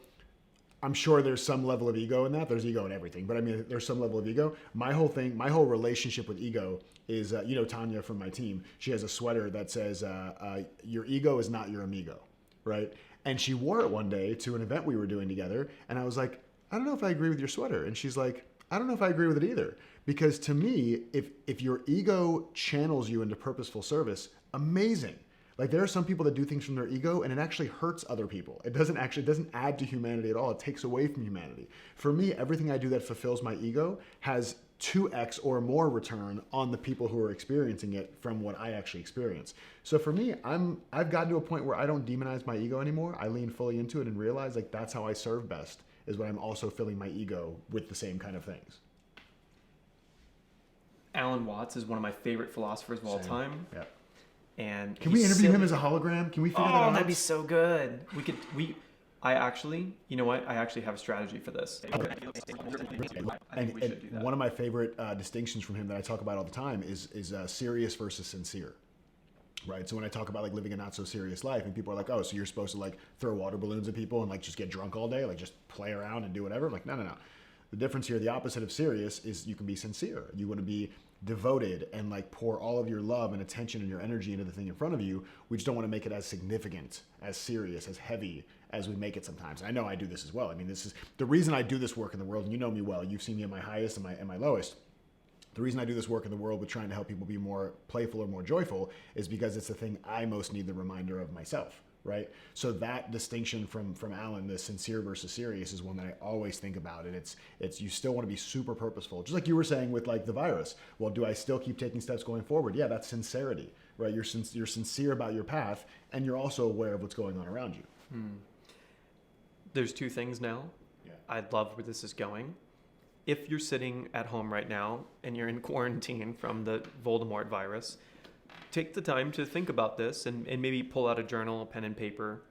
I'm sure there's some level of ego in that. There's ego in everything, but I mean, there's some level of ego. My whole relationship with ego is, Tanya from my team, she has a sweater that says, your ego is not your amigo, right? And she wore it one day to an event we were doing together. And I was like, I don't know if I agree with your sweater. And she's like, I don't know if I agree with it either. Because to me, if your ego channels you into purposeful service, amazing. Like, there are some people that do things from their ego and it actually hurts other people. It doesn't add to humanity at all. It takes away from humanity. For me, everything I do that fulfills my ego has 2x or more return on the people who are experiencing it from what I actually experience. So for me, I've gotten to a point where I don't demonize my ego anymore. I lean fully into it and realize, like, that's how I serve best, is when I'm also filling my ego with the same kind of things. Alan Watts is one of my favorite philosophers of all time. Yeah. And can we interview him as a hologram? Can we figure that out? Oh, that'd be so good. I actually have a strategy for this. Okay. And one of my favorite distinctions from him that I talk about all the time is serious versus sincere. Right. So when I talk about, like, living a not so serious life, and people are like, oh, so you're supposed to, like, throw water balloons at people and, like, just get drunk all day, like, just play around and do whatever. I'm like, no. The difference here, the opposite of serious, is you can be sincere. You want to be devoted and, like, pour all of your love and attention and your energy into the thing in front of you. We just don't want to make it as significant, as serious, as heavy as we make it sometimes. I know I do this as well. I mean, this is the reason I do this work in the world, and you know me well. You've seen me at my highest and my lowest. The reason I do this work in the world with trying to help people be more playful or more joyful is because it's the thing I most need the reminder of myself, right? So that distinction from Alan, the sincere versus serious, is one that I always think about. And it's you still want to be super purposeful. Just like you were saying with, like, the virus. Well, do I still keep taking steps going forward? Yeah, that's sincerity, right? You're sincere about your path, and you're also aware of what's going on around you. There's two things now. Yeah. I love where this is going. If you're sitting at home right now and you're in quarantine from the Voldemort virus, take the time to think about this and maybe pull out a journal, a pen and paper,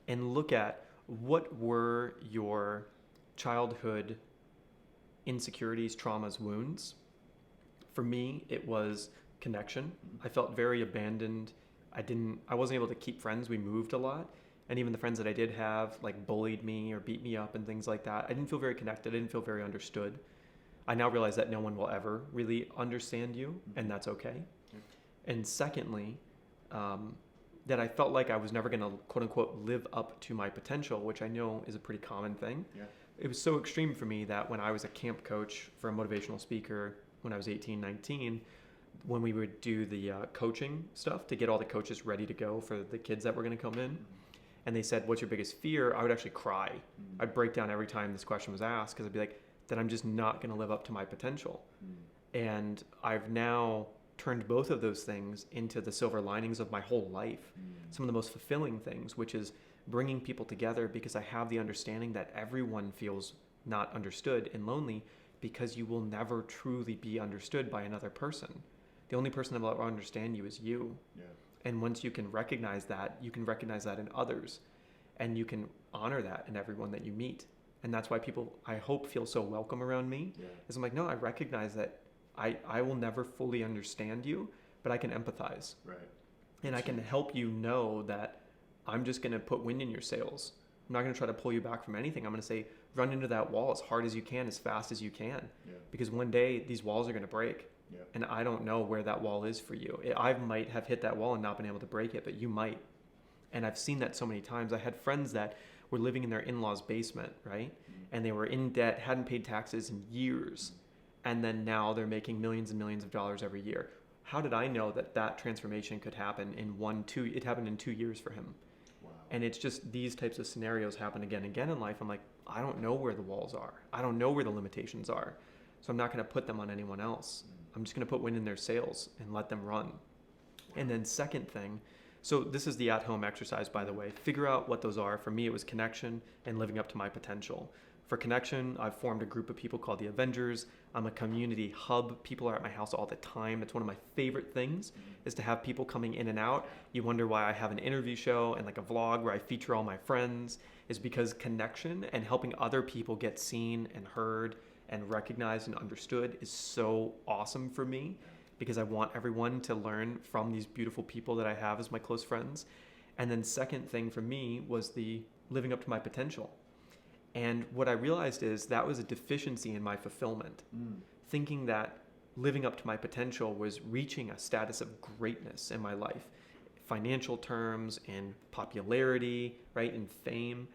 and look at what were your childhood insecurities, traumas, wounds. For me, it was connection. I felt very abandoned. I wasn't able to keep friends. We moved a lot. And even the friends that I did have, like, bullied me or beat me up and things like that. I didn't feel very connected. I didn't feel very understood. I now realize that no one will ever really understand you, and that's okay. And secondly, that I felt like I was never going to, quote unquote, live up to my potential, which I know is a pretty common thing. Yeah. It was so extreme for me that when I was a camp coach for a motivational speaker when I was 18, 19, when we would do the coaching stuff to get all the coaches ready to go for the kids that were going to come in, and they said, what's your biggest fear? I would actually cry. I'd break down every time this question was asked, because I'd be like, that I'm just not going to live up to my potential. And I've now turned both of those things into the silver linings of my whole life. Some of the most fulfilling things, which is bringing people together, because I have the understanding that everyone feels not understood and lonely, because you will never truly be understood by another person. The only person that will understand you is you. Yeah. And once you can recognize that, you can recognize that in others, and you can honor that in everyone that you meet. And that's why people, I hope, feel so welcome around me. Yeah. Is I'm like, no, I recognize that I will never fully understand you, but I can empathize. Right. And I can help you know that I'm just going to put wind in your sails. I'm not going to try to pull you back from anything. I'm going to say, run into that wall as hard as you can, as fast as you can. Yeah. Because one day these walls are going to break. Yeah. And I don't know where that wall is for you. I might have hit that wall and not been able to break it, but you might. And I've seen that so many times. I had friends that were living in their in-laws' basement, right? Mm-hmm. And they were in debt, hadn't paid taxes in years. and then now they're making millions and millions of dollars every year. How did I know that transformation could happen in it happened in 2 years for him? Wow. And it's just these types of scenarios happen again and again in life. I'm like, I don't know where the walls are. I don't know where the limitations are. So I'm not going to put them on anyone else. I'm just going to put wind in their sails and let them run. And then second thing, so this is the at-home exercise, by the way. Figure out what those are. For me, it was connection and living up to my potential. For connection, I've formed a group of people called the Avengers. I'm a community hub. People are at my house all the time. It's one of my favorite things is to have people coming in and out. You wonder why I have an interview show and like a vlog where I feature all my friends, is because connection and helping other people get seen and heard and recognized and understood is so awesome for me, because I want everyone to learn from these beautiful people that I have as my close friends. And then second thing for me was the living up to my potential. And what I realized is that was a deficiency in my fulfillment, thinking that living up to my potential was reaching a status of greatness in my life, financial terms and popularity, right, and fame.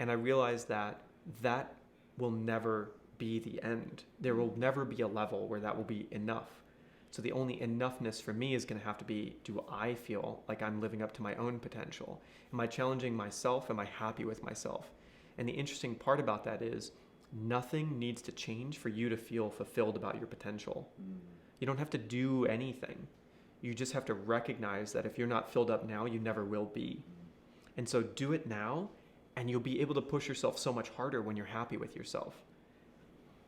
And I realized that that will never be the end. There will never be a level where that will be enough. So the only enoughness for me is going to have to be, do I feel like I'm living up to my own potential? Am I challenging myself? Am I happy with myself? And the interesting part about that is nothing needs to change for you to feel fulfilled about your potential. You don't have to do anything. You just have to recognize that if you're not filled up now, you never will be. And so do it now, and you'll be able to push yourself so much harder when you're happy with yourself.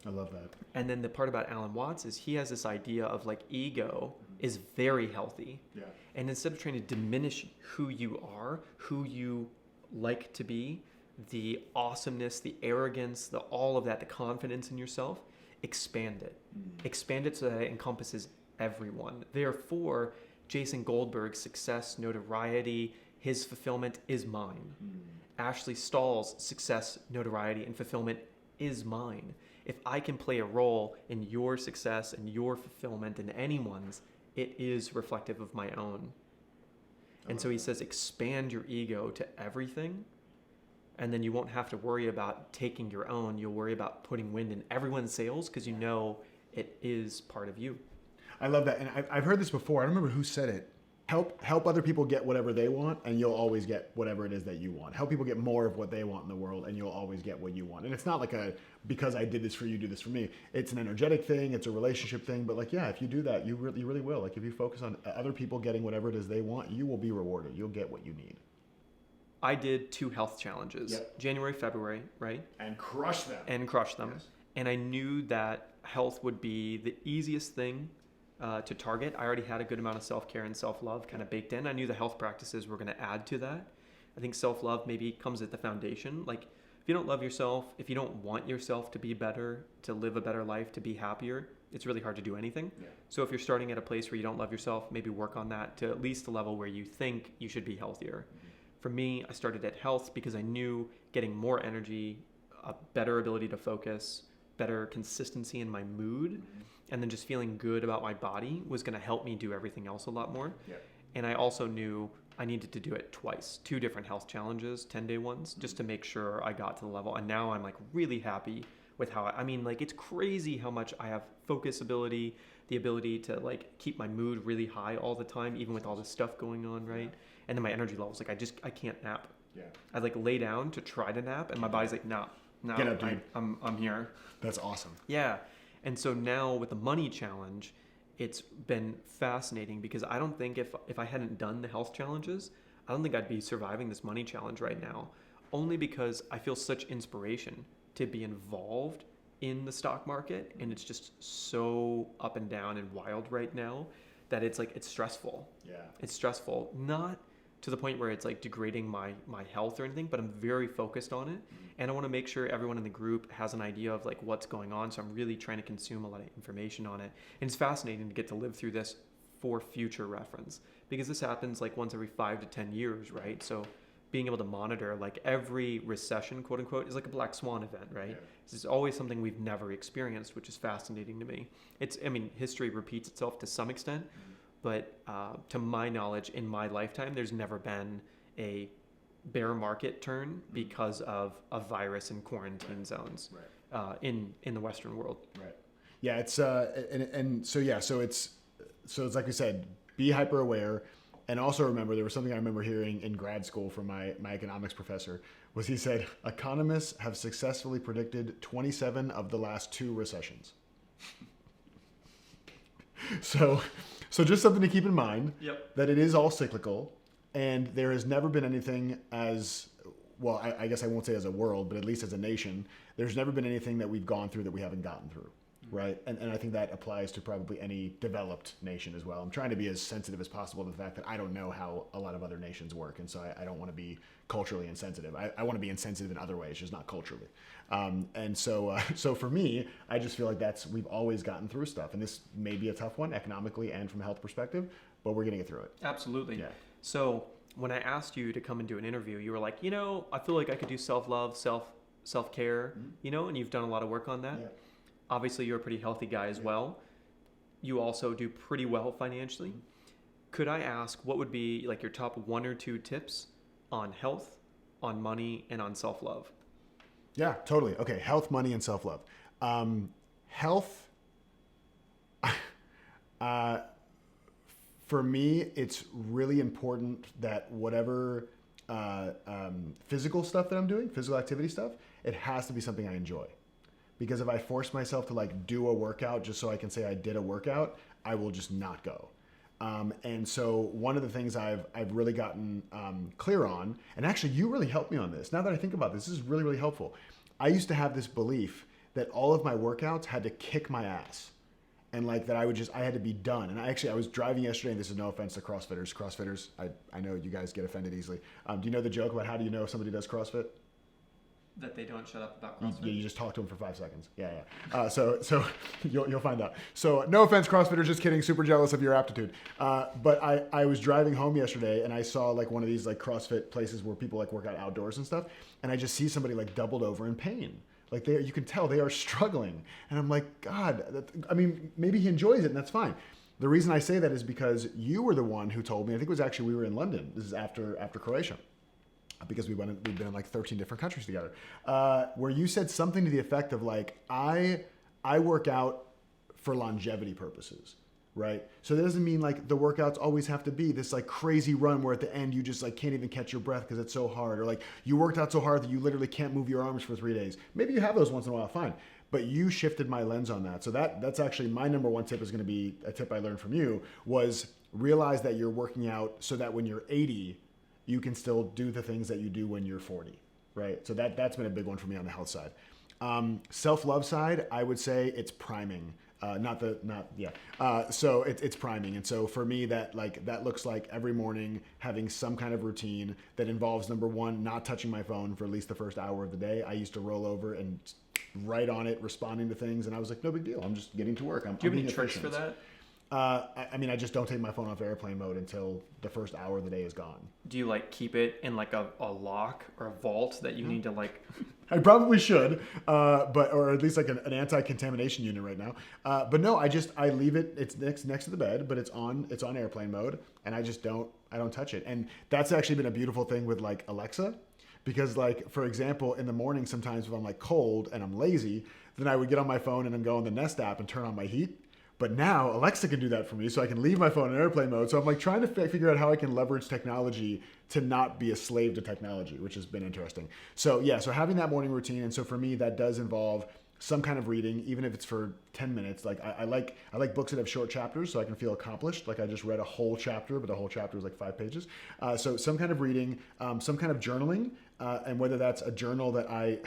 I love that. And then the part about Alan Watts is he has this idea of like ego is very healthy. Yeah. And instead of trying to diminish who you are, who you like to be, the awesomeness, the arrogance, all of that, the confidence in yourself, expand it. Expand it so that it encompasses everyone. Therefore, Jason Goldberg's success, notoriety, his fulfillment is mine. Ashley Stahl's success, notoriety, and fulfillment is mine. If I can play a role in your success and your fulfillment and anyone's, it is reflective of my own. And so he says, expand your ego to everything, and then you won't have to worry about taking your own. You'll worry about putting wind in everyone's sails because you know it is part of you. I love that. And I've heard this before. I don't remember who said it. Help other people get whatever they want, and you'll always get whatever it is that you want. Help people get more of what they want in the world, and you'll always get what you want. And it's not like because I did this for you, do this for me. It's an energetic thing. It's a relationship thing. But like, yeah, if you do that, you really will. Like if you focus on other people getting whatever it is they want, you will be rewarded. You'll get what you need. I did 2 health challenges, January, February, right? And crush them. Yes. And I knew that health would be the easiest thing to target. I already had a good amount of self-care and self-love kind of baked in. I knew the health practices were going to add to that. I think self-love maybe comes at the foundation. Like if you don't love yourself, if you don't want yourself to be better, to live a better life, to be happier, it's really hard to do anything. Yeah. So if you're starting at a place where you don't love yourself, maybe work on that to at least the level where you think you should be healthier. For me, I started at health because I knew getting more energy, a better ability to focus, better consistency in my mood, and then just feeling good about my body was going to help me do everything else a lot more. Yeah. And I also knew I needed to do it twice, 2 different health challenges, 10-day ones, just to make sure I got to the level. And now I'm like really happy with how it's crazy how much I have focus ability, the ability to like keep my mood really high all the time, even with all this stuff going on, right? Yeah. And then my energy levels, like I can't nap. Yeah. I like lay down to try to nap, and my body's like, no, get up, dude. I'm here. That's awesome. Yeah. And so now with the money challenge, it's been fascinating because I don't think if I hadn't done the health challenges, I don't think I'd be surviving this money challenge right now. Only because I feel such inspiration to be involved in the stock market, and it's just so up and down and wild right now that it's stressful. Yeah. It's stressful. Not to the point where it's like degrading my health or anything, but I'm very focused on it. And I want to make sure everyone in the group has an idea of like what's going on. So I'm really trying to consume a lot of information on it. And it's fascinating to get to live through this for future reference, because this happens like once every 5 to 10 years, right? So being able to monitor like every recession, quote unquote, is like a black swan event, right? Yeah. This is always something we've never experienced, which is fascinating to me. History repeats itself to some extent, but to my knowledge, in my lifetime, there's never been a bear market turn because of a virus and quarantine zones in the Western world. Right. Yeah, it's and so yeah, so it's like we said, be hyper aware, and also remember there was something I remember hearing in grad school from my economics professor was he said economists have successfully predicted 27 of the last 2 recessions. So so just something to keep in mind. Yep. That it is all cyclical, and there has never been anything as well. I guess I won't say as a world, but at least as a nation, there's never been anything that we've gone through that we haven't gotten through. Right. And I think that applies to probably any developed nation as well. I'm trying to be as sensitive as possible to the fact that I don't know how a lot of other nations work. And so I don't want to be culturally insensitive. I want to be insensitive in other ways, just not culturally. And so, so for me, I just feel like we've always gotten through stuff. And this may be a tough one economically and from a health perspective, but we're going to get through it. Absolutely. Yeah. So when I asked you to come and do an interview, you were like, I feel like I could do self-love, self-care, and you've done a lot of work on that. Yeah. Obviously, you're a pretty healthy guy as well. You also do pretty well financially. Could I ask what would be like your top 1 or 2 tips on health, on money, and on self-love? Yeah, totally. Okay, health, money, and self-love. Health, for me, it's really important that whatever physical stuff that I'm doing, physical activity stuff, it has to be something I enjoy. Because if I force myself to like do a workout just so I can say I did a workout, I will just not go. And so one of the things I've really gotten clear on, and actually you really helped me on this. Now that I think about this, this is really, really helpful. I used to have this belief that all of my workouts had to kick my ass. And like that I had to be done. And I was driving yesterday, and this is no offense to CrossFitters. CrossFitters, I know you guys get offended easily. Do you know the joke about how do you know if somebody does CrossFit? That they don't shut up about CrossFit? You just talk to them for 5 seconds. Yeah. So you'll find out. So no offense, CrossFitters, just kidding. Super jealous of your aptitude. But I was driving home yesterday, and I saw like one of these like CrossFit places where people like work out outdoors and stuff. And I just see somebody like doubled over in pain. Like you can tell they are struggling. And I'm like, God, maybe he enjoys it, and that's fine. The reason I say that is because you were the one who told me, I think it was actually, we were in London. This is after Croatia. Because we've been in like 13 different countries together, where you said something to the effect of like, I work out for longevity purposes, right? So that doesn't mean like the workouts always have to be this like crazy run where at the end you just like can't even catch your breath because it's so hard, or like you worked out so hard that you literally can't move your arms for 3 days. Maybe you have those once in a while, fine. But you shifted my lens on that. So that's actually my number 1 tip is going to be a tip I learned from you, was realize that you're working out so that when you're 80, you can still do the things that you do when you're 40, right? So that's been a big one for me on the health side. Self-love side, I would say it's priming. So it's priming. And so for me, that looks like every morning having some kind of routine that involves, number 1, not touching my phone for at least the first hour of the day. I used to roll over and write on it, responding to things. And I was like, no big deal. I'm just getting to work. Do you have any tricks for that? I just don't take my phone off airplane mode until the first hour of the day is gone. Do you like keep it in like a lock or a vault that you need to like? I probably should, or at least like an anti-contamination unit right now. But no, I leave it. It's next to the bed, but it's on airplane mode, and I don't touch it. And that's actually been a beautiful thing with like Alexa, because like for example, in the morning sometimes if I'm like cold and I'm lazy, then I would get on my phone and then go on the Nest app and turn on my heat. But now Alexa can do that for me, so I can leave my phone in airplane mode. So I'm like trying to figure out how I can leverage technology to not be a slave to technology, which has been interesting. So yeah, so having that morning routine, and so for me that does involve some kind of reading, even if it's for 10 minutes. Like I like books that have short chapters, so I can feel accomplished. Like I just read a whole chapter, but the whole chapter is like 5 pages. So some kind of reading, some kind of journaling, and whether that's a journal that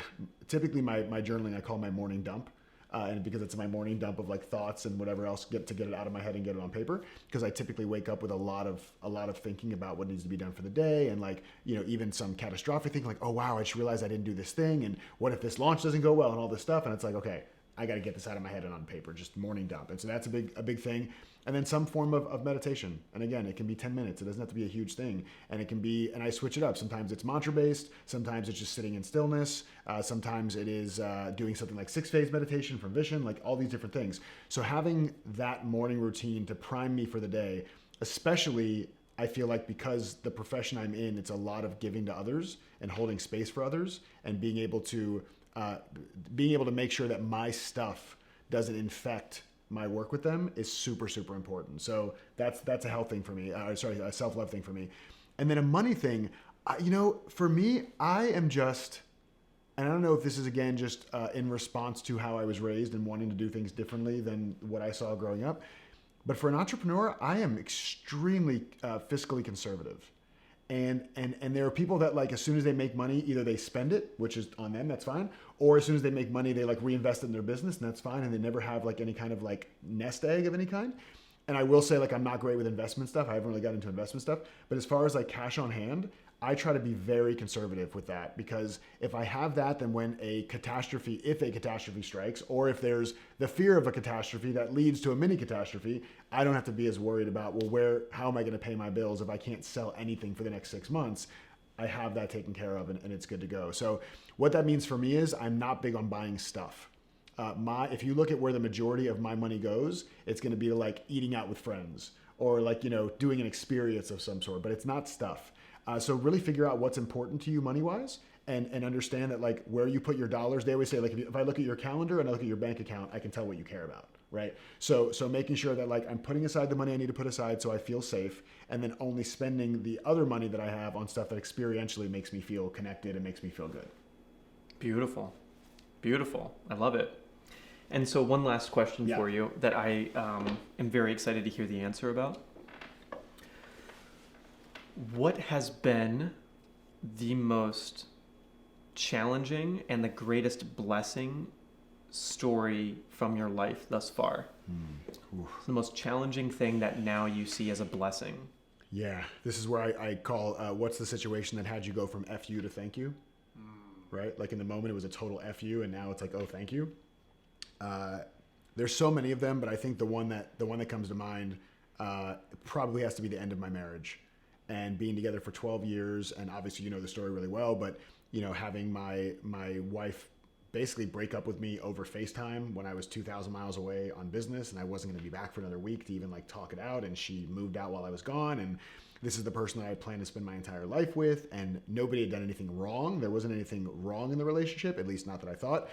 typically my journaling I call my morning dump. And because it's my morning dump of like thoughts and whatever else, get it out of my head and get it on paper. Because I typically wake up with a lot of thinking about what needs to be done for the day, and like even some catastrophic thinking like, oh wow, I just realized I didn't do this thing, and what if this launch doesn't go well, and all this stuff. And it's like, okay, I got to get this out of my head and on paper, just morning dump. And so that's a big thing. And then some form of meditation. And again, it can be 10 minutes. It doesn't have to be a huge thing. And it can be, and I switch it up. Sometimes it's mantra based. Sometimes it's just sitting in stillness. Sometimes it is doing something like 6-phase meditation from Vishen, like all these different things. So having that morning routine to prime me for the day, especially I feel like because the profession I'm in, it's a lot of giving to others and holding space for others and being able to make sure that my stuff doesn't infect my work with them is super, super important. So that's a health thing for me. A self-love thing for me. And then a money thing, for me, I am just, and I don't know if this is again just in response to how I was raised and wanting to do things differently than what I saw growing up. But for an entrepreneur, I am extremely fiscally conservative. And there are people that like as soon as they make money, either they spend it, which is on them, that's fine, or as soon as they make money, they like reinvest it in their business, and that's fine, and they never have like any kind of like nest egg of any kind. And I will say like I'm not great with investment stuff. I haven't really got into investment stuff, but as far as like cash on hand, I try to be very conservative with that, because if I have that, then when if a catastrophe strikes, or if there's the fear of a catastrophe that leads to a mini catastrophe, I don't have to be as worried about, well, how am I going to pay my bills if I can't sell anything for the next 6 months? I have that taken care of, and it's good to go. So what that means for me is I'm not big on buying stuff. If you look at where the majority of my money goes, it's going to be like eating out with friends, or like, doing an experience of some sort, but it's not stuff. So really figure out what's important to you money-wise, and understand that like where you put your dollars. They always say like if I look at your calendar and I look at your bank account, I can tell what you care about, right? So making sure that like I'm putting aside the money I need to put aside so I feel safe, and then only spending the other money that I have on stuff that experientially makes me feel connected and makes me feel good. Beautiful. I love it. And so one last question for you that I am very excited to hear the answer about. What has been the most challenging and the greatest blessing story from your life thus far? The most challenging thing that now you see as a blessing. Yeah, this is where I call what's the situation that had you go from F you to thank you, right? Like in the moment it was a total F you, and now it's like, oh, thank you. There's so many of them, but I think the one that comes to mind probably has to be the end of my marriage. And being together for 12 years, and obviously you know the story really well, but having my wife basically break up with me over FaceTime when I was 2,000 miles away on business, and I wasn't going to be back for another week to even like talk it out, and she moved out while I was gone, and this is the person that I planned to spend my entire life with, and nobody had done anything wrong. There wasn't anything wrong in the relationship, at least not that I thought.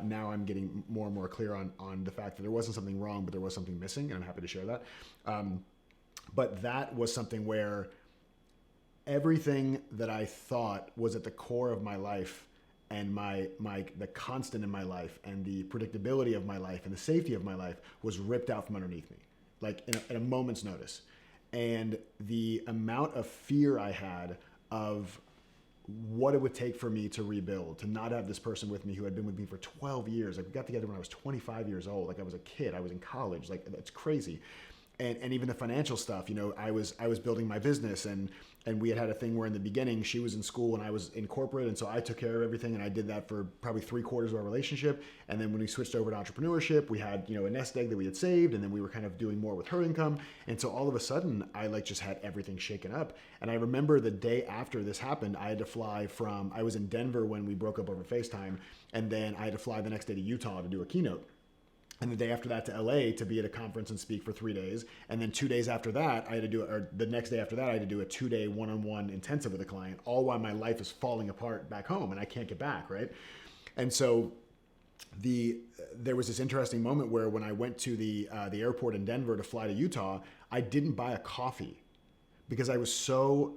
Now I'm getting more and more clear on the fact that there wasn't something wrong, but there was something missing, and I'm happy to share that. But that was something where everything that I thought was at the core of my life, and the constant in my life, and the predictability of my life, and the safety of my life was ripped out from underneath me, like in a moment's notice. And the amount of fear I had of what it would take for me to rebuild, to not have this person with me who had been with me for 12 years. Like we got together when I was 25 years old. Like I was a kid. I was in college. Like that's crazy. And even the financial stuff, I was building my business, and we had a thing where in the beginning she was in school and I was in corporate, and so I took care of everything, and I did that for probably 3/4 of our relationship. And then when we switched over to entrepreneurship, we had a nest egg that we had saved, and then we were kind of doing more with her income. And so all of a sudden I like just had everything shaken up. And I remember the day after this happened, I had to fly I was in Denver when we broke up over FaceTime, and then I had to fly the next day to Utah to do a keynote. And the day after that to LA to be at a conference and speak for 3 days. And then 2 days after that, the next day after that, I had to do a 2-day one-on-one intensive with a client, all while my life is falling apart back home and I can't get back, right? And so there was this interesting moment where when I went to the airport in Denver to fly to Utah, I didn't buy a coffee because I was so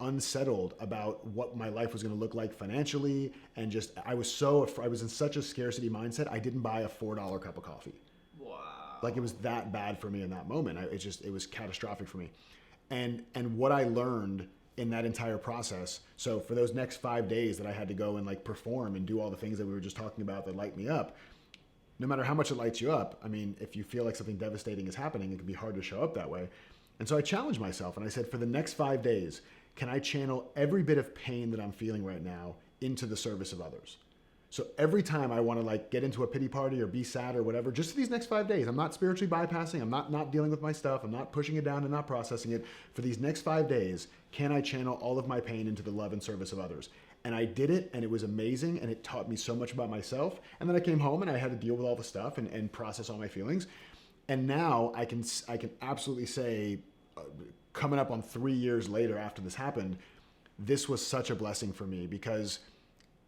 unsettled about what my life was going to look like financially, and just I was in such a scarcity mindset. I didn't buy a $4 cup of coffee. Wow. Like it was that bad for me in that moment. It was catastrophic for me. And what I learned in that entire process. So for those next 5 days that I had to go and perform and do all the things that we were just talking about that light me up, no matter how much it lights you up, I mean, if you feel like something devastating is happening, it can be hard to show up that way. And so I challenged myself and I said, for the next 5 days, can I channel every bit of pain that I'm feeling right now into the service of others? So every time I want to get into a pity party or be sad or whatever, just for these next 5 days, I'm not spiritually bypassing, I'm not dealing with my stuff, I'm not pushing it down and not processing it. For these next 5 days, can I channel all of my pain into the love and service of others? And I did it, and it was amazing, and it taught me so much about myself. And then I came home and I had to deal with all the stuff and process all my feelings. And now I can absolutely say, coming up on 3 years later after this happened, this was such a blessing for me, because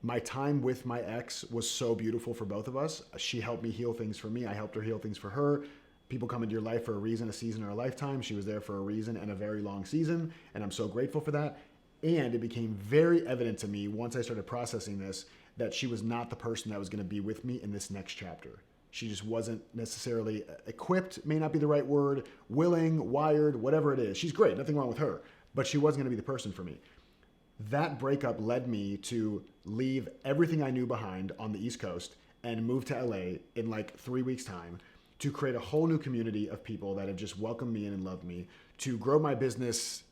my time with my ex was so beautiful for both of us. She helped me heal things for me. I helped her heal things for her. People come into your life for a reason, a season, or a lifetime. She was there for a reason and a very long season, and I'm so grateful for that. And it became very evident to me once I started processing this that she was not the person that was going to be with me in this next chapter. She just wasn't necessarily equipped, may not be the right word, willing, wired, whatever it is. She's great, nothing wrong with her, but she wasn't going to be the person for me. That breakup led me to leave everything I knew behind on the East Coast and move to LA in like 3 weeks' time to create a whole new community of people that have just welcomed me in and loved me, to grow my business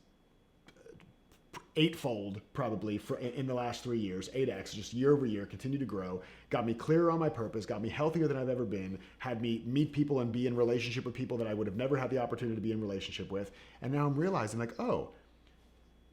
eightfold probably in the last 3 years, 8x, just year over year, continue to grow, got me clearer on my purpose, got me healthier than I've ever been, had me meet people and be in relationship with people that I would have never had the opportunity to be in relationship with. And now I'm realizing like, oh,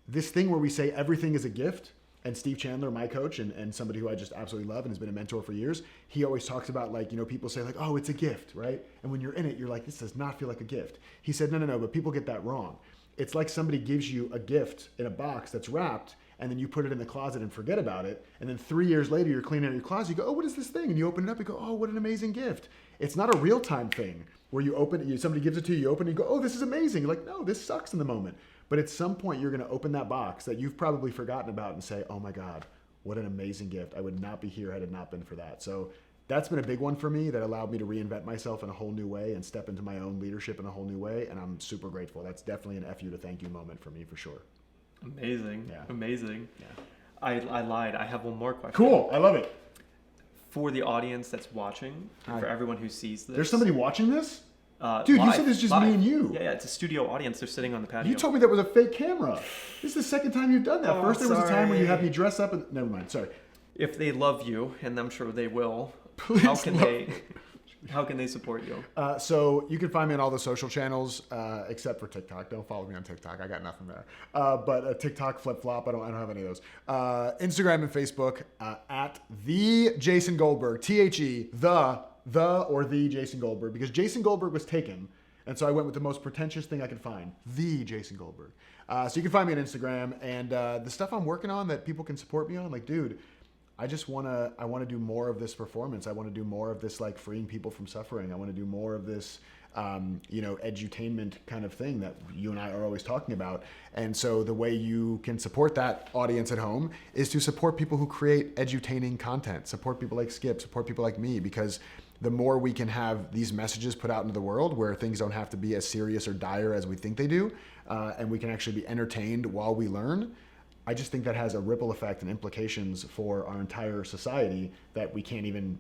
this thing where we say everything is a gift, and Steve Chandler, my coach and somebody who I just absolutely love and has been a mentor for years, he always talks about like, you know, people say like, oh, it's a gift, right? And when you're in it, you're like, this does not feel like a gift. He said, no, but people get that wrong. It's like somebody gives you a gift in a box that's wrapped, and then you put it in the closet and forget about it. And then 3 years later, you're cleaning out your closet. You go, oh, what is this thing? And you open it up. You go, oh, what an amazing gift. It's not a real time thing where you open it, somebody gives it to you, you open it, you go, oh, this is amazing. You're like, no, this sucks in the moment. But at some point, you're going to open that box that you've probably forgotten about and say, oh my God, what an amazing gift. I would not be here had it not been for that. So that's been a big one for me that allowed me to reinvent myself in a whole new way and step into my own leadership in a whole new way. And I'm super grateful. That's definitely an F you to thank you moment for me for sure. Amazing. Yeah. Amazing. Yeah. I lied. I have one more question. Cool. I love it. For the audience that's watching, and for everyone who sees this. There's somebody watching this? Dude, live, you said it's just live. me and you. Yeah, it's a studio audience. They're sitting on the patio. You told me that was a fake camera. This is the second time you've done that. Oh, First there was a time when you had sorry. me dress up and... Never mind. Sorry. If they love you, and I'm sure they will, Please how can love how can they support you? So you can find me on all the social channels, except for TikTok. Don't follow me on TikTok. I got nothing there. But TikTok, Flip Flop, I don't have any of those. Instagram and Facebook at the Jason Goldberg, THE, the Jason Goldberg, because Jason Goldberg was taken. And so I went with the most pretentious thing I could find, the Jason Goldberg. So you can find me on Instagram, and the stuff I'm working on that people can support me on, like, dude, I want to do more of this performance. I want to do more of this, like, freeing people from suffering. I want to do more of this, edutainment kind of thing that you and I are always talking about. And so the way you can support that audience at home is to support people who create edutaining content, support people like Skip, support people like me, because the more we can have these messages put out into the world where things don't have to be as serious or dire as we think they do, and we can actually be entertained while we learn, I just think that has a ripple effect and implications for our entire society that we can't even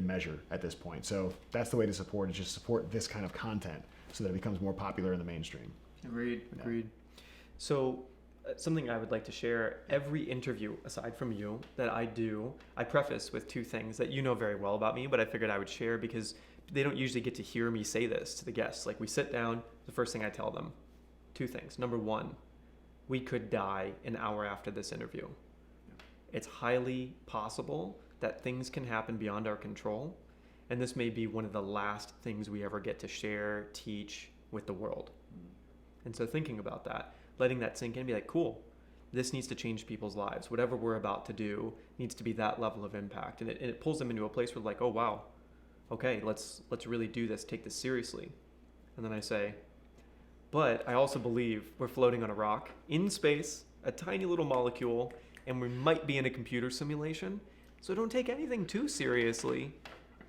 measure at this point. So that's the way to support, is just support this kind of content so that it becomes more popular in the mainstream. Agreed. So something I would like to share, every interview aside from you that I do, I preface with two things that you know very well about me, but I figured I would share because they don't usually get to hear me say this to the guests. Like, we sit down, the first thing I tell them, two things. Number one, we could die an hour after this interview. It's highly possible that things can happen beyond our control, and this may be one of the last things we ever get to share, teach with the world. And so thinking about that, letting that sink in, be like, cool, this needs to change people's lives. Whatever we're about to do needs to be that level of impact. And it pulls them into a place where, like, oh, wow, okay, let's really do this, take this seriously. And then I say, but I also believe we're floating on a rock in space, a tiny little molecule, and we might be in a computer simulation. So don't take anything too seriously.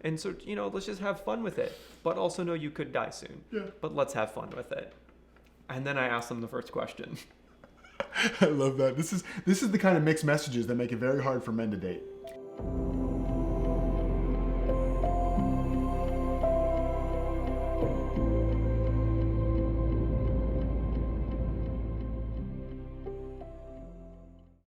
And so, let's just have fun with it. But also know you could die soon. Yeah. But let's have fun with it. And then I ask them the first question. I love that. This is the kind of mixed messages that make it very hard for men to date.